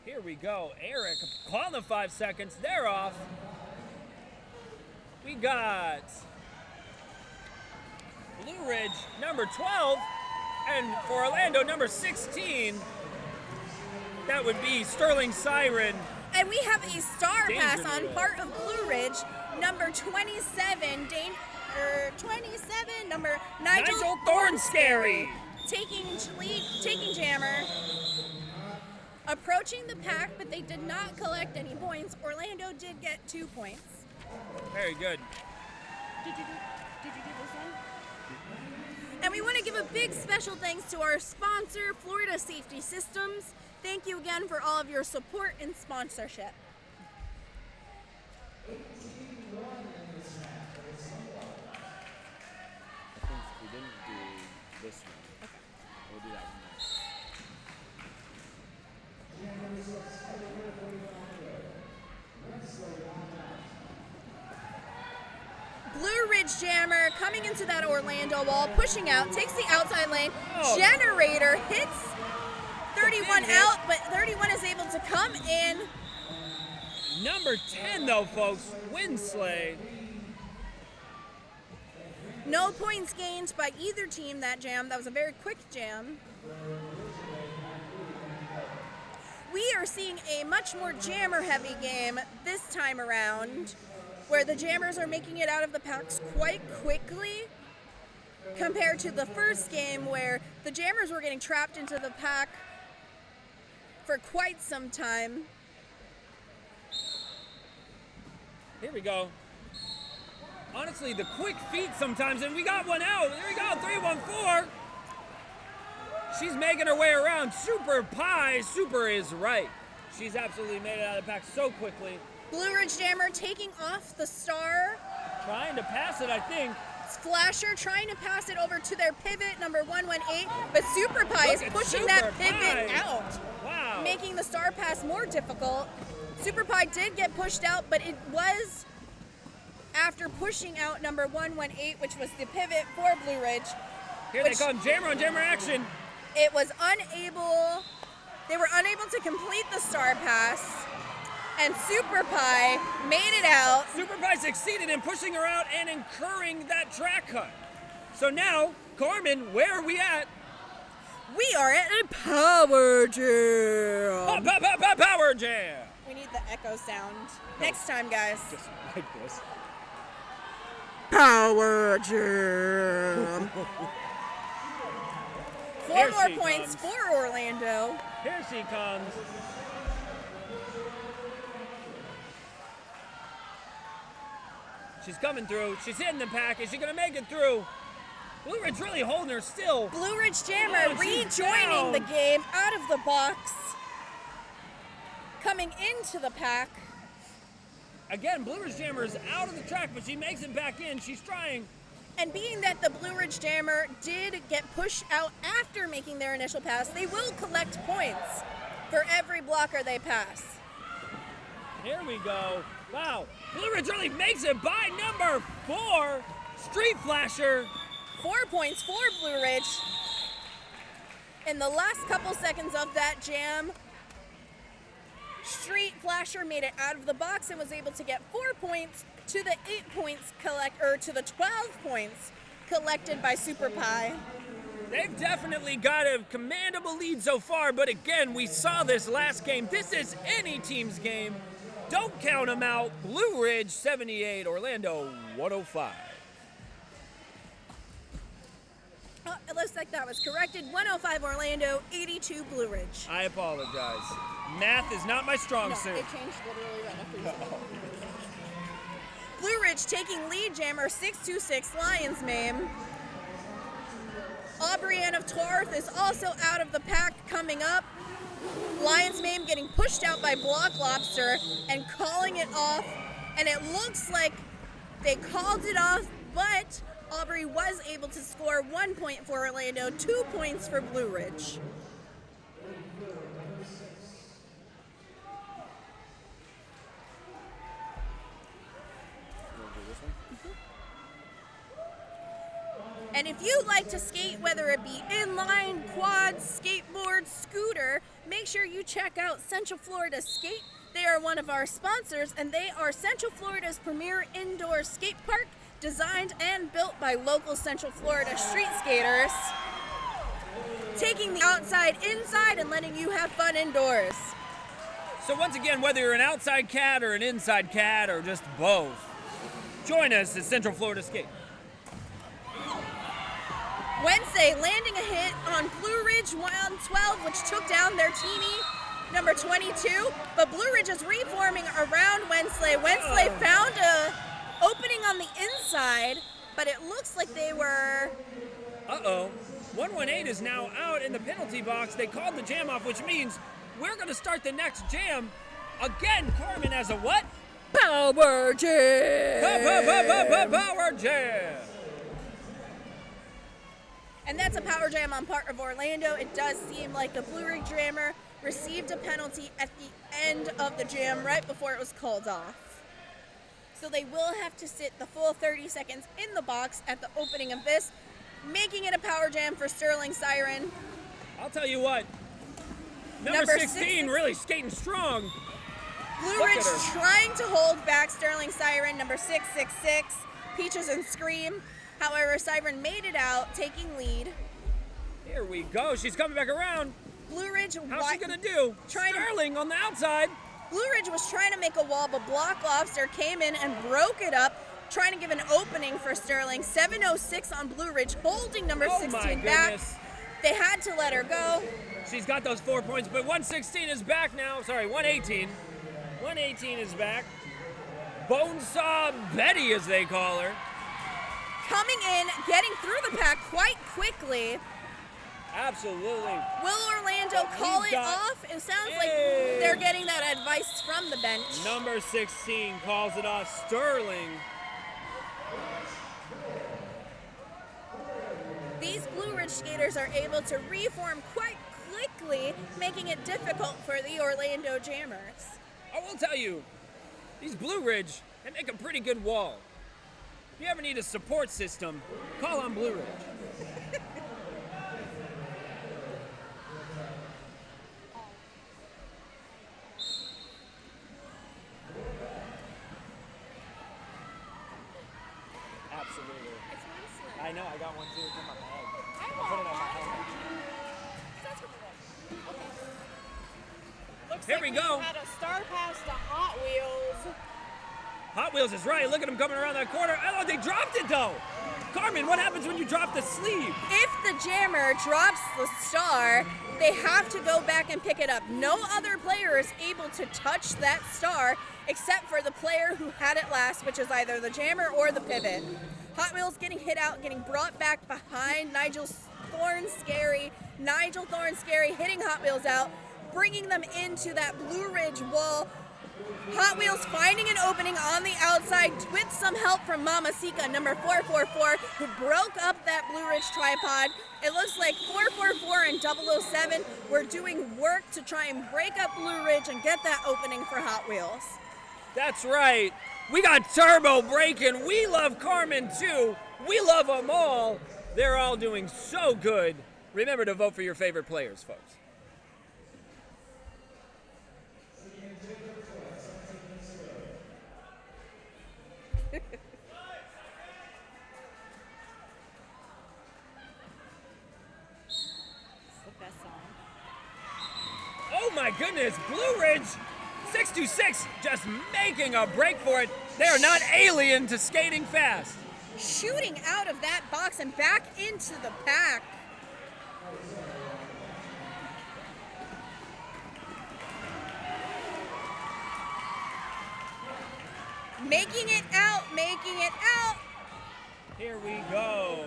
here we go. Eric calling the 5 seconds. They're off. We got Blue Ridge, number 12, and for Orlando, number 16, that would be Sterling Siren. And we have a star Danger pass on Wheel. part of Blue Ridge, number 27, number Nigel Thornscary. taking lead, taking jammer, approaching the pack, but they did not collect any points. Orlando did get 2 points. Very good. Did you do this one? And we want to give a big special thanks to our sponsor, Florida Safety Systems. Thank you again for all of your support and sponsorship. I think we didn't do this one. Okay. We'll do that one next. Blue Ridge Jammer coming into that Orlando wall, pushing out, takes the outside lane. Oh. Generator hits 31 Big hit. out, but 31 is able to come in. Number 10, though, folks, Winsley. No points gained by either team that jam. That was a very quick jam. We are seeing a much more jammer-heavy game this time around, where the jammers are making it out of the packs quite quickly compared to the first game where the jammers were getting trapped into the pack for quite some time. Here we go. Honestly, the quick feet sometimes, and we got one out. There we go, 314. She's making her way around. Super Pie. Super is right. She's absolutely made it out of the pack so quickly. Blue Ridge Jammer taking off the star. Trying to pass it, I think. Flasher trying to pass it over to their pivot, number 118, but Super Pie Look is at pushing that Super pivot Pie. out, Wow. making the star pass more difficult. Super Pie did get pushed out, but it was after pushing out number 118, which was the pivot for Blue Ridge. Here they come, jammer on jammer action. It was unable, they were unable to complete the star pass, and Super Pie made it out. Super Pie succeeded in pushing her out and incurring that track cut. So now, Carmen, where are we at? We are at a power jam. Power jam. We need the echo sound. Next time, guys. Just like this. Power jam. Four Here more she points comes. for Orlando. Here she comes. She's coming through. She's hitting the pack. Is she going to make it through? Blue Ridge really holding her still. Blue Ridge Jammer Oh, she's rejoining down. the game out of the box. Coming into the pack. Again, Blue Ridge Jammer is out of the track, but she makes it back in. She's trying. And being that the Blue Ridge Jammer did get pushed out after making their initial pass, they will collect points for every blocker they pass. Here we go. Wow. Blue Ridge really makes it by number 4. Street Flasher. 4 points for Blue Ridge. In the last couple seconds of that jam, Street Flasher made it out of the box and was able to get 4 points to the 8 points to the 12 points collected by Super Pie. They've definitely got a commandable lead so far, but again, we saw this last game. This is any team's game. Don't count them out. Blue Ridge 78, Orlando 105. Oh, it looks like that was corrected. 105 Orlando, 82 Blue Ridge. I apologize. Math is not my strong No, suit. it changed literally right after you said that. Blue Ridge taking lead jammer 626 Lions Mame. Aubrianne of Torth is also out of the pack coming up. Lions Mame getting pushed out by Block Lobster and calling it off. And it looks like they called it off, but Aubrey was able to score 1 point for Orlando, 2 points for Blue Ridge. And if you like to skate, whether it be inline, quad, skateboard, scooter, make sure you check out Central Florida Skate. They are one of our sponsors, and they are Central Florida's premier indoor skate park, designed and built by local Central Florida street skaters, taking the outside inside and letting you have fun indoors. So once again, whether you're an outside cat or an inside cat or just both, join us at Central Florida Skate. Wednesday landing a hit on Blue Ridge 112, which took down their teammate, number 22. But Blue Ridge is reforming around Wednesday. Wednesday found a opening on the inside, but it looks like they were... 118 is now out in the penalty box. They called the jam off, which means we're going to start the next jam. Again, Carmen has a what? Power jam! Power jam! And that's a power jam on part of Orlando. It does seem like the Blue Ridge Jammer received a penalty at the end of the jam, right before it was called off. So they will have to sit the full 30 seconds in the box at the opening of this, making it a power jam for Sterling Siren. I'll tell you what, number 16 really skating strong. Blue Ridge trying to hold back Sterling Siren, number 666, Peaches and Scream. However, Siren made it out, taking lead. Here we go. She's coming back around. Blue Ridge... How's she going to do? Sterling on the outside. Blue Ridge was trying to make a wall, but Block Lobster came in and broke it up, trying to give an opening for Sterling. 706 on Blue Ridge, holding number 16 back. They had to let her go. She's got those 4 points, but 116 is back now. Sorry, 118. 118 is back. Bonesaw Betty, as they call her. Coming in, getting through the pack quite quickly. Absolutely. Will Orlando call it off? It sounds like they're getting that advice from the bench. Number 16 calls it off. Sterling. These Blue Ridge skaters are able to reform quite quickly, making it difficult for the Orlando Jammers. I will tell you, these Blue Ridge, they make a pretty good wall. If you ever need a support system, call on Blue Ridge. Absolutely. I know, I got one too. It's in my bag. I put it on my helmet. Looks Here like we go. Had a star pass to Hot Wheels. Hot Wheels is right. Look at them coming around that corner. Oh, they dropped it though. Carmen, what happens when you drop the sleeve? If the jammer drops the star, they have to go back and pick it up. No other player is able to touch that star except for the player who had it last, which is either the jammer or the pivot. Hot Wheels getting hit out, getting brought back behind Nigel Thornscary. Nigel Thornscary hitting Hot Wheels out, bringing them into that Blue Ridge wall. Hot Wheels finding an opening on the outside with some help from Mama Sika, number 444, who broke up that Blue Ridge tripod. It looks like 444 and 007 were doing work to try and break up Blue Ridge and get that opening for Hot Wheels. That's right. We got turbo braking. We love Carmen too. We love them all. They're all doing so good. Remember to vote for your favorite players, folks. Oh my goodness, Blue Ridge 626 just making a break for it. They are not alien to skating fast. shooting out of that box and back into the pack. Making it out. Here we go.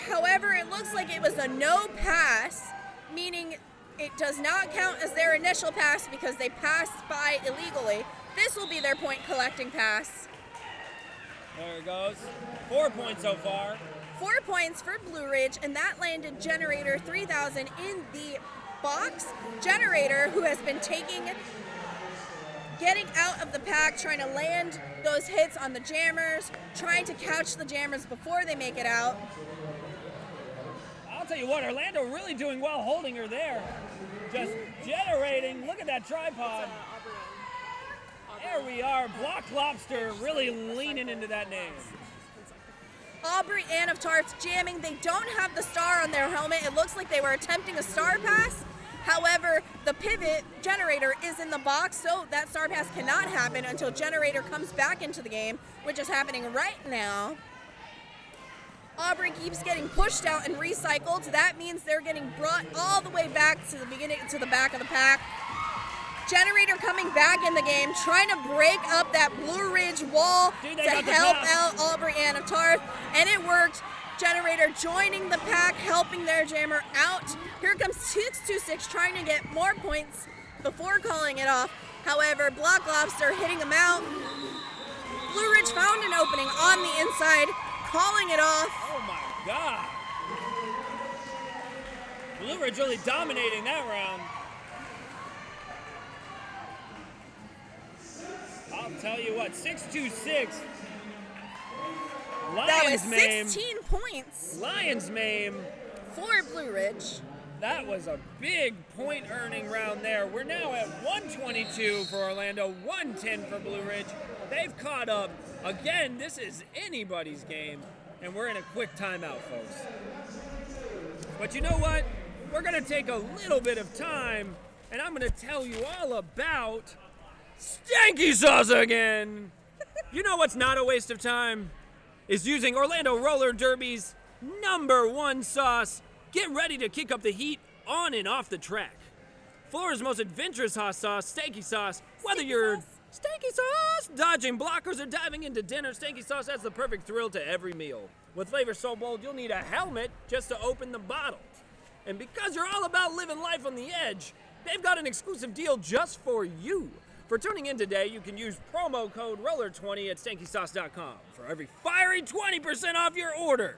However, it looks like it was a no pass, meaning it does not count as their initial pass because they passed by illegally. This will be their point collecting pass. There it goes. 4 points so far. 4 points for Blue Ridge, and that landed Generator 3000 in the box. Generator, who has been getting out of the pack, trying to land those hits on the jammers, trying to catch the jammers before they make it out. I'll tell you what, Orlando really doing well holding her there. Just generating. Look at that tripod. There we are. Block Lobster really leaning into that name. Aubrey Ann of Tarts jamming. They don't have the star on their helmet. It looks like they were attempting a star pass. However, the pivot Generator is in the box, so that star pass cannot happen until Generator comes back into the game, which is happening right now. Aubrey keeps getting pushed out and recycled. That means they're getting brought all the way back to the beginning, to the back of the pack. Generator coming back in the game, trying to break up that Blue Ridge wall to help out Aubrey Ann of Tarth, and it worked. Generator joining the pack, helping their jammer out. Here comes 626 trying to get more points before calling it off. However, Block Lobster hitting them out. Blue Ridge found an opening on the inside, calling it off. Oh my God. Blue Ridge really dominating that round. I'll tell you what, 626. That was Lions 16 points Lions Mame. for Blue Ridge. That was a big point earning round there. We're now at 122 for Orlando, 110 for Blue Ridge. They've caught up. Again, this is anybody's game, and we're in a quick timeout, folks. But you know what? We're going to take a little bit of time, and I'm going to tell you all about Stanky Sauce again. You know what's not a waste of time? Is using Orlando Roller Derby's #1 sauce. Get ready to kick up the heat on and off the track. Florida's most adventurous hot sauce, Stanky Sauce. Whether you're Stanky Sauce, dodging blockers, or diving into dinner, Stanky Sauce adds the perfect thrill to every meal. With flavor so bold, you'll need a helmet just to open the bottle. And because you're all about living life on the edge, they've got an exclusive deal just for you. For tuning in today, you can use promo code ROLLER20 at StankySauce.com for every fiery 20% off your order.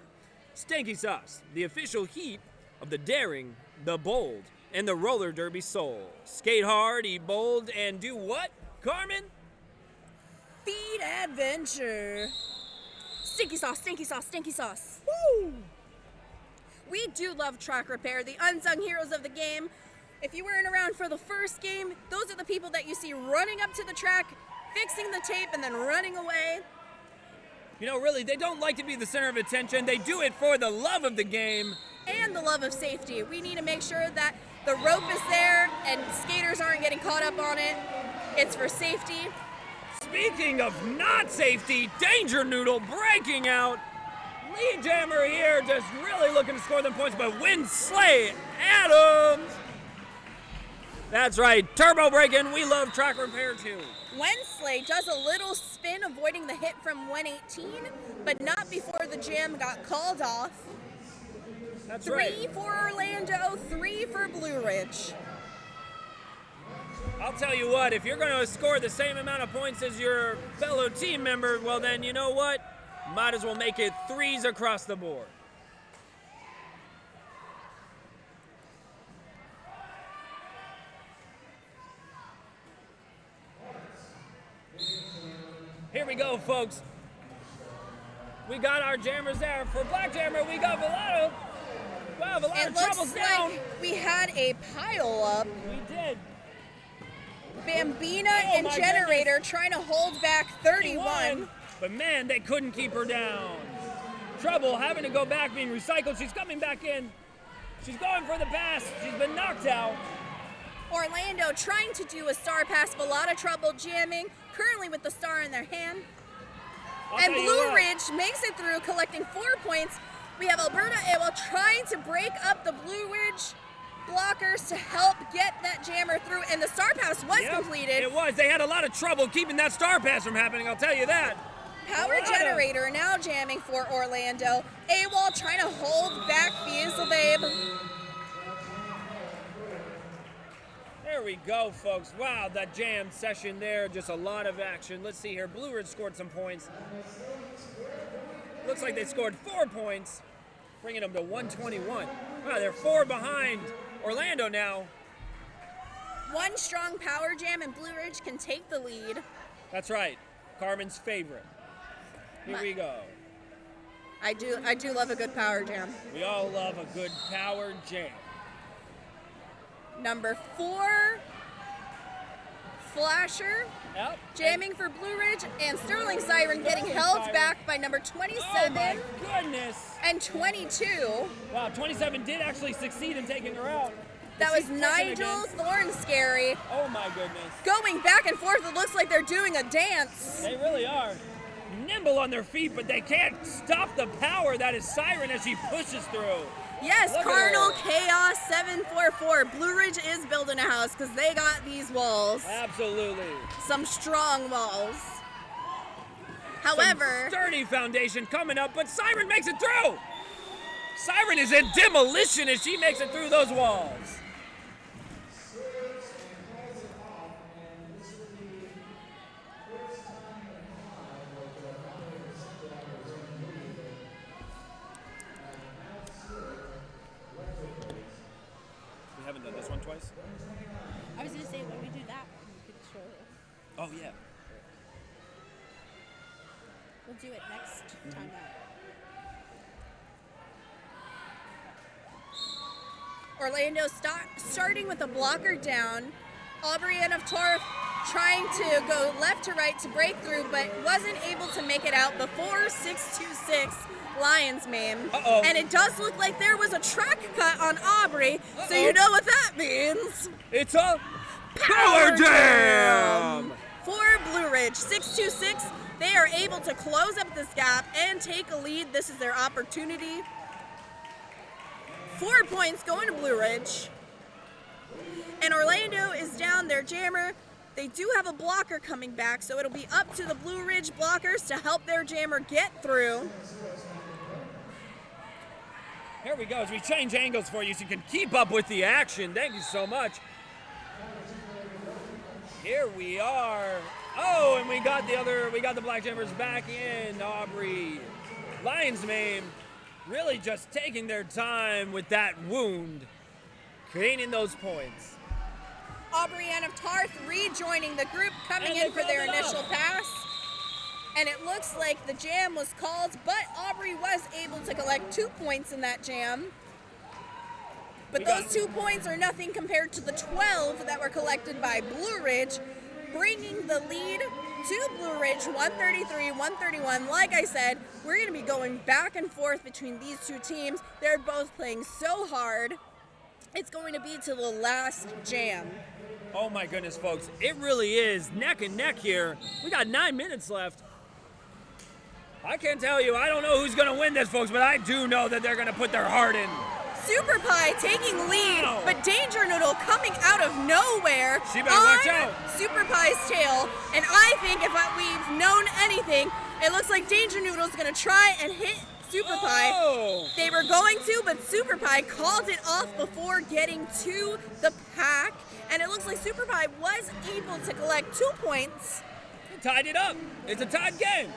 Stanky Sauce, the official heat of the daring, the bold, and the roller derby soul. Skate hard, eat bold, and do what, Carmen? Feed adventure. Stinky sauce, stinky sauce, stinky sauce. Woo! We do love track repair, the unsung heroes of the game. If you weren't around for the first game, those are the people that you see running up to the track, fixing the tape, and then running away. You know, really, they don't like to be the center of attention. They do it for the love of the game. And the love of safety. We need to make sure that the rope is there and skaters aren't getting caught up on it. It's for safety. Speaking of not safety, Danger Noodle breaking out. Lead jammer here, just really looking to score them points, but Winsley Adams. That's right, turbo breaking. We love track repair too. Wensley does a little spin, avoiding the hit from 118, but not before the jam got called off. That's 3 right. for Orlando, 3 for Blue Ridge. I'll tell you what, if you're going to score the same amount of points as your fellow team member, well then, you know what? Might as well make it 3s across the board. Here we go, folks. We got our jammers there. For Black Jammer, we got Velato. Wow, Velato troubles down. We had a pile up. We did. Bambina and Generator trying to hold back 31. But man, they couldn't keep her down. Trouble having to go back, being recycled. She's coming back in. She's going for the pass. She's been knocked out. Orlando trying to do a star pass, but a lot of trouble jamming, currently with the star in their hand. And Blue Ridge makes it through, collecting 4 points. We have Alberta AWOL trying to break up the Blue Ridge blockers to help get that jammer through, and the Star Pass was completed. It was. They had a lot of trouble keeping that Star Pass from happening, I'll tell you that. Power Generator now jamming for Orlando. AWOL trying to hold back Babe. There we go, folks. Wow, that jam session there, just a lot of action. Let's see here. Blue Ridge scored some points. Looks like they scored 4 points, bringing them to 121. Wow, they're 4 behind Orlando now. One strong power jam and Blue Ridge can take the lead. That's right. Carmen's favorite. Here we go. I do love a good power jam. We all love a good power jam. Number 4, Flasher, jamming for Blue Ridge, and Sterling Siren getting held back by number 27 oh my goodness. and 22. Wow, 27 did actually succeed in taking her out. That was Nigel Thornscary. Oh my goodness. Going back and forth, it looks like they're doing a dance. They really are. Nimble on their feet, but they can't stop the power that is Siren as she pushes through. Yes, Cardinal Chaos 744. Blue Ridge is building a house because they got these walls. Absolutely. Some strong walls. However, some sturdy foundation coming up, but Siren makes it through. Siren is in demolition as she makes it through those walls. Haven't done this one twice? I was going to say, when we do that, we could show it. Oh, yeah. We'll do it next time out. Orlando starting with a blocker down. Aubrey and of Torf trying to go left to right to break through, but wasn't able to make it out before 626. Lions meme. And it does look like there was a track cut on Aubrey, so you know what that means. It's a power jam for Blue Ridge. 626, they are able to close up this gap and take a lead. This is their opportunity. 4 points going to Blue Ridge. And Orlando is down their jammer. They do have a blocker coming back, so it'll be up to the Blue Ridge blockers to help their jammer get through. Here we go as we change angles for you so you can keep up with the action. Thank you so much. Here we are. Oh, and we got the Black Jammers back in. Aubrey, Lions meme, really just taking their time with that wound, gaining those points. Aubrey and of Tarth rejoining the group, coming in for their initial pass. And it looks like the jam was called, but Aubrey was able to collect 2 points in that jam. But those 2 points are nothing compared to the 12 that were collected by Blue Ridge, bringing the lead to Blue Ridge, 133-131. Like I said, we're going to be going back and forth between these two teams. They're both playing so hard. It's going to be to the last jam. Oh my goodness, folks. It really is neck and neck here. We got 9 minutes left. I can't tell you, I don't know who's going to win this, folks, but I do know that they're going to put their heart in. Super Pie taking lead, but Danger Noodle coming out of nowhere she better watch out. Super Pie's tail. And I think if we've known anything, it looks like Danger Noodle's going to try and hit Super Pie. They were going to, but Super Pie called it off before getting to the pack. And it looks like Super Pie was able to collect 2 points. He tied it up. It's a tied game.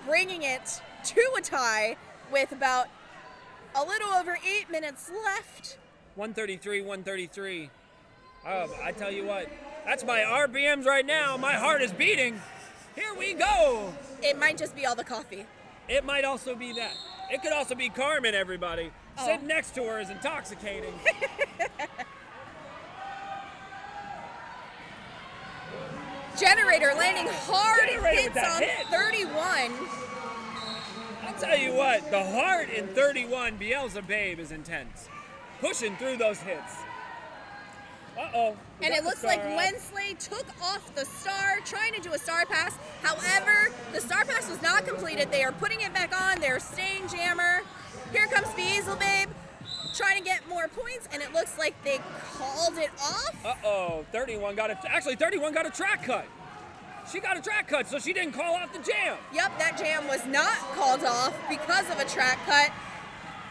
Bringing it to a tie with about a little over 8 minutes left. 133. I tell you what, that's my RPMs right now. My heart is beating. Here we go. It might just be all the coffee. It might also be that. It could also be Carmen, everybody. Sitting next to her is intoxicating. Generator landing hard hits on 31. I'll tell you what, the heart in 31, Beelzebub is intense. Pushing through those hits. Uh-oh. And it looks like Wensley took off the star, trying to do a star pass. However, the star pass was not completed. They are putting it back on. They're staying jammer. Here comes Beaselbabe, trying to get more points, and it looks like they called it off. Uh-oh. 31 got a track cut. She got a track cut, so she didn't call off the jam. Yep, that jam was not called off because of a track cut,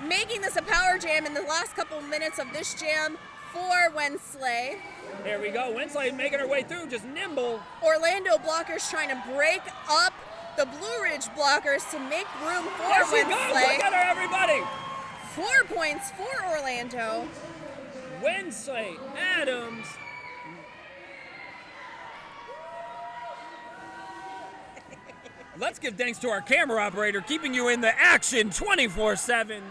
making this a power jam in the last couple minutes of this jam for Wensley. Here we go. Wensley making her way through, just nimble. Orlando blockers trying to break up the Blue Ridge blockers to make room for There she Wensley. goes. Look at her, everybody. 4 points for Orlando. Wensley Adams. Let's give thanks to our camera operator, keeping you in the action 24/7.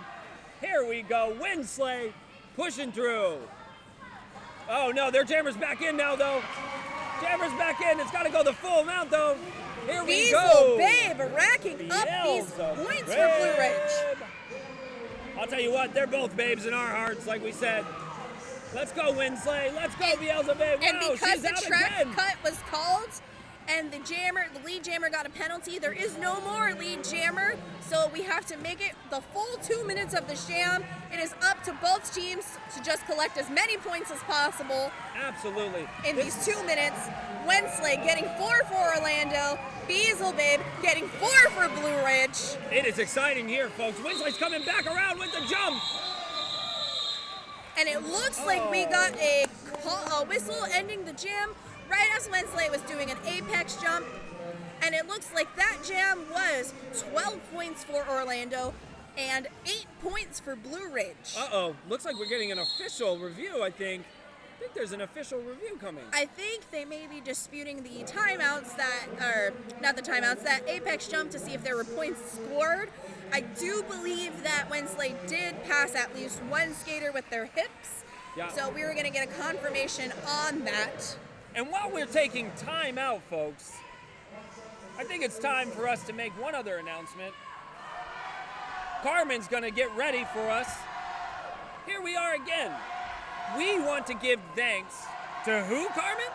Here we go. Wensley pushing through. Oh no, their jammer's back in now though. Jammer's back in. It's got to go the full amount though. Here we go. Beaselbabe racking up these points for Blue Ridge. I'll tell you what, they're both babes in our hearts, like we said. Let's go, Wensley. Let's go, Beelzebub. And Wow, because she's the out track again. cut was called and the lead jammer got a penalty, there is no more lead jammer. So we have to make it the full 2 minutes of the jam. It is up to both teams to just collect as many points as possible. Absolutely. In these 2 minutes, Wensley getting 4 for Orlando, Beaselbabe getting 4 for Blue Ridge. It is exciting here, folks. Wensley's coming back around with the jump. And it looks like we got a whistle ending the jam right as Wensley was doing an apex jump. And it looks like that jam was 12 points for Orlando and 8 points for Blue Ridge. Uh-oh. Looks like we're getting an official review, I think. I think there's an official review coming. I think they may be disputing the timeouts that apex jump to see if there were points scored. I do believe that Wensley did pass at least one skater with their hips. Yeah. So we were going to get a confirmation on that. And while we're taking time out, folks, I think it's time for us to make one other announcement. Carmen's going to get ready for us. Here we are again. We want to give thanks to who, Carmen?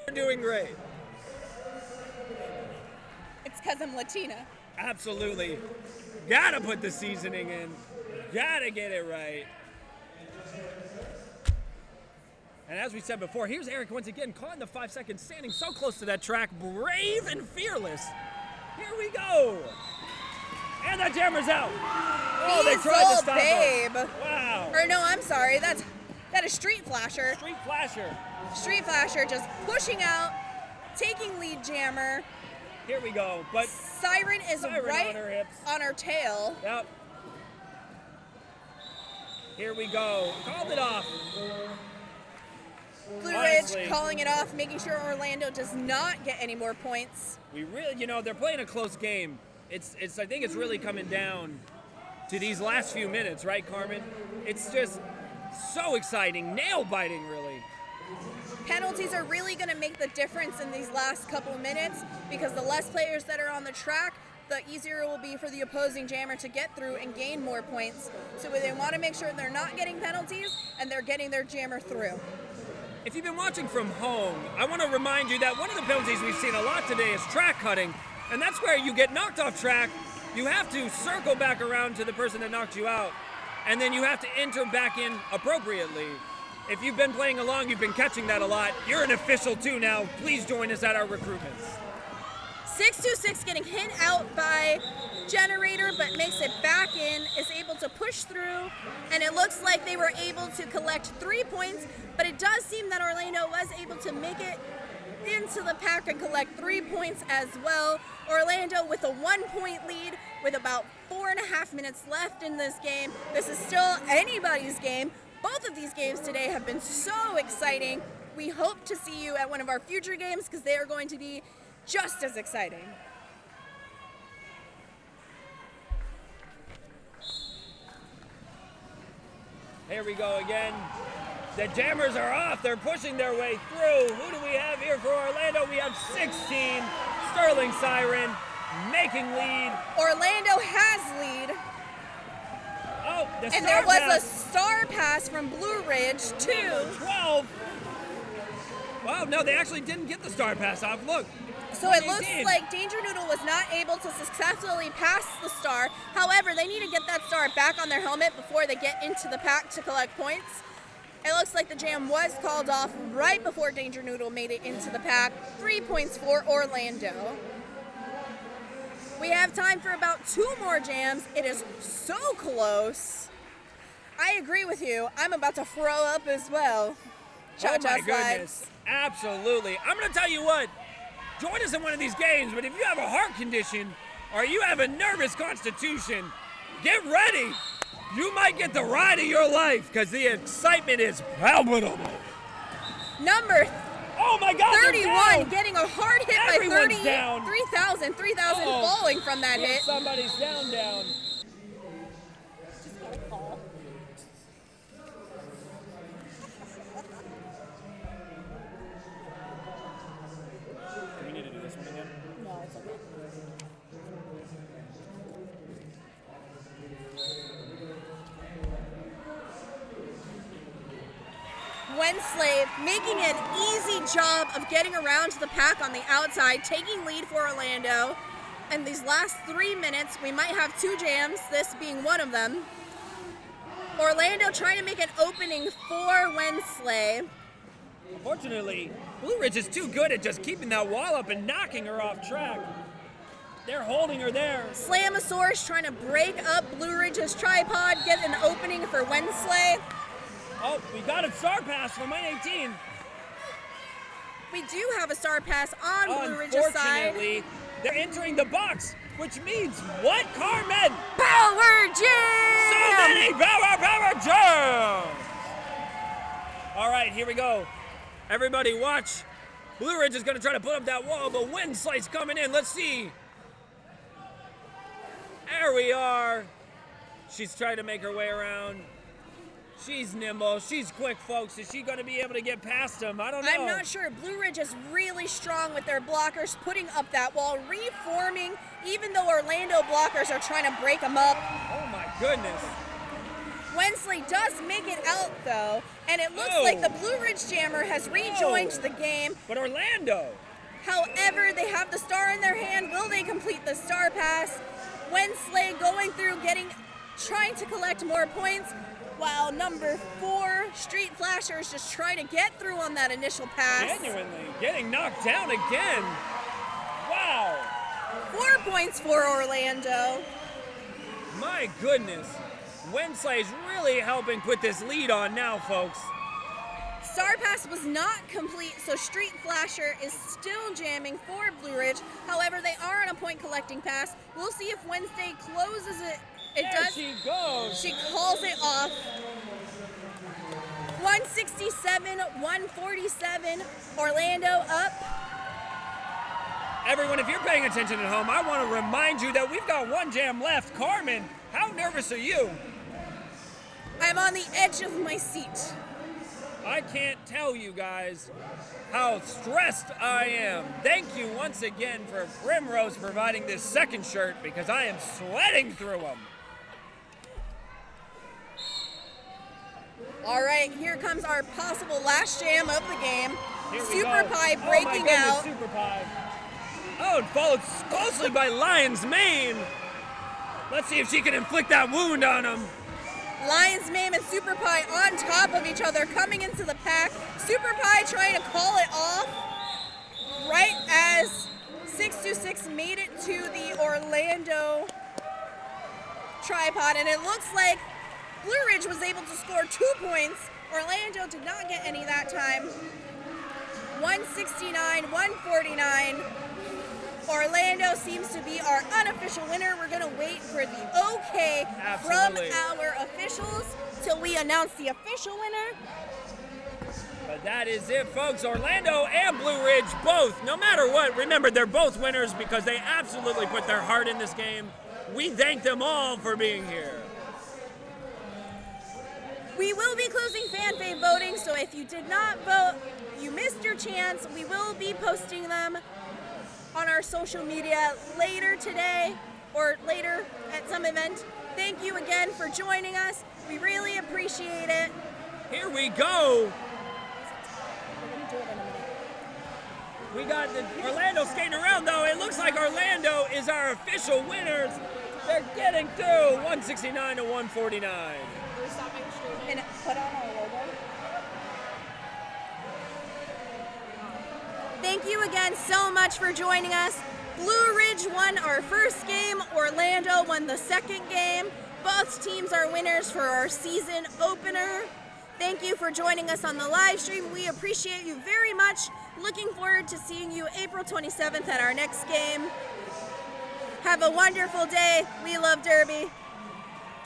We're doing great. It's because I'm Latina. Absolutely. Gotta put the seasoning in. Gotta get it right. And as we said before, here's Eric once again caught in the 5 seconds, standing so close to that track, brave and fearless. Here we go. And that jammer's out. Oh, they tried to stop her. Wow. Or no, I'm sorry. That is Street Flasher. Street Flasher. Street Flasher just pushing out, taking lead jammer. Here we go. But Siren is right on her hips. on her tail. Yep. Here we go. Called it off. Blue Honestly, Ridge calling it off, making sure Orlando does not get any more points. We really, they're playing a close game. I think it's really coming down to these last few minutes, right, Carmen? It's just so exciting, nail-biting, really. Penalties are really going to make the difference in these last couple minutes because the less players that are on the track, the easier it will be for the opposing jammer to get through and gain more points. So they want to make sure they're not getting penalties and they're getting their jammer through. If you've been watching from home, I want to remind you that one of the penalties we've seen a lot today is track cutting, and that's where you get knocked off track, you have to circle back around to the person that knocked you out, and then you have to enter back in appropriately. If you've been playing along, you've been catching that a lot. You're an official too now. Please join us at our recruitments. 626 getting hit out by Generator, but makes it back in, is able to push through, and it looks like they were able to collect 3 points, but it does seem that Orlando was able to make it into the pack and collect 3 points as well. Orlando with a 1-point lead with about 4.5 minutes left in this game. This is still anybody's game. Both of these games today have been so exciting. We hope to see you at one of our future games because they are going to be just as exciting. Here we go again. The Jammers are off. They're pushing their way through. Who do we have here for Orlando? We have 16. Sterling Siren making lead. Orlando has lead. Oh, the star And there was pass. a star pass from Blue Ridge too. Number 12. Wow, no, they actually didn't get the star pass off. Look. So it looks 18. like Danger Noodle was not able to successfully pass the star. However, they need to get that star back on their helmet before they get into the pack to collect points. It looks like the jam was called off right before Danger Noodle made it into the pack. 3 points for Orlando. We have time for about 2 more jams. It is so close. I agree with you. I'm about to throw up as well. Oh my goodness. Absolutely. I'm going to tell you what. Join us in one of these games, but if you have a heart condition or you have a nervous constitution, get ready. You might get the ride of your life because the excitement is palpable. Number Oh my God, they're 31 down. getting a hard hit Everyone's by 30. down. 3,000 Uh-oh. falling from that Yeah, hit. somebody's down. Do we need to do this one again? No, it's okay. Wensley making an easy job of getting around to the pack on the outside, taking lead for Orlando. And these last 3 minutes, we might have 2 jams, this being one of them. Orlando trying to make an opening for Wensley. Unfortunately, Blue Ridge is too good at just keeping that wall up and knocking her off track. They're holding her there. Slamasaurus trying to break up Blue Ridge's tripod, get an opening for Wensley. Oh, we got a star pass from 118. We do have a star pass on Blue Ridge's side. Unfortunately, they're entering the box, which means what, Carmen? Power Jam! So many power jams! All right, here we go. Everybody watch. Blue Ridge is going to try to put up that wall, but Windslight's coming in. Let's see. There we are. She's trying to make her way around. She's nimble. She's quick, folks. Is she going to be able to get past him? I don't know. I'm not sure. Blue Ridge is really strong with their blockers, putting up that wall, reforming, even though Orlando blockers are trying to break them up. Oh, my goodness. Wensley does make it out, though, and it looks like the Blue Ridge Jammer has rejoined the game. But Orlando. However, they have the star in their hand. Will they complete the star pass? Wensley going through, trying to collect more points, while number 4, Street Flashers, just trying to get through on that initial pass. Genuinely getting knocked down again. Wow. 4 points for Orlando. My goodness. Wenslay's really helping put this lead on now, folks. Star pass was not complete, so Street Flasher is still jamming for Blue Ridge. However, they are on a point collecting pass. We'll see if Wednesday closes it. It There does. she goes. She calls it off. 167, 147. Orlando up. Everyone, if you're paying attention at home, I want to remind you that we've got 1 jam left. Carmen, how nervous are you? I'm on the edge of my seat. I can't tell you guys how stressed I am. Thank you once again for Primrose providing this second shirt because I am sweating through them. All right, here comes our possible last jam of the game. Here we Super go. Pie Oh my breaking goodness, out. Super Pie. Oh, and followed closely by Lion's Mane. Let's see if she can inflict that wound on him. Lion's Mane and Super Pie on top of each other coming into the pack. Super Pie trying to call it off right as 626 made it to the Orlando tripod, and it looks like Blue Ridge was able to score 2 points. Orlando did not get any that time. 169, 149. Orlando seems to be our unofficial winner. We're gonna wait for the okay Absolutely. from our officials till we announce the official winner. But that is it, folks. Orlando and Blue Ridge both, no matter what, remember they're both winners because they absolutely put their heart in this game. We thank them all for being here. We will be closing fan fave voting, so if you did not vote, you missed your chance. We will be posting them on our social media later today or later at some event. Thank you again for joining us. We really appreciate it. Here we go. We got the Orlando skating around, though. It looks like Orlando is our official winners. They're getting through 169 to 149. And put on our logo. Thank you again so much for joining us. Blue Ridge won our first game. Orlando won the second game. Both teams are winners for our season opener. Thank you for joining us on the live stream. We appreciate you very much. Looking forward to seeing you April 27th at our next game. Have a wonderful day. We love Derby.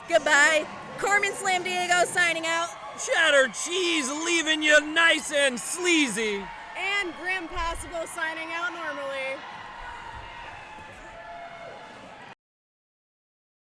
Goodbye. Carmen Slam Diego signing out. Cheddar cheese leaving you nice and sleazy. And Grim Possible signing out normally.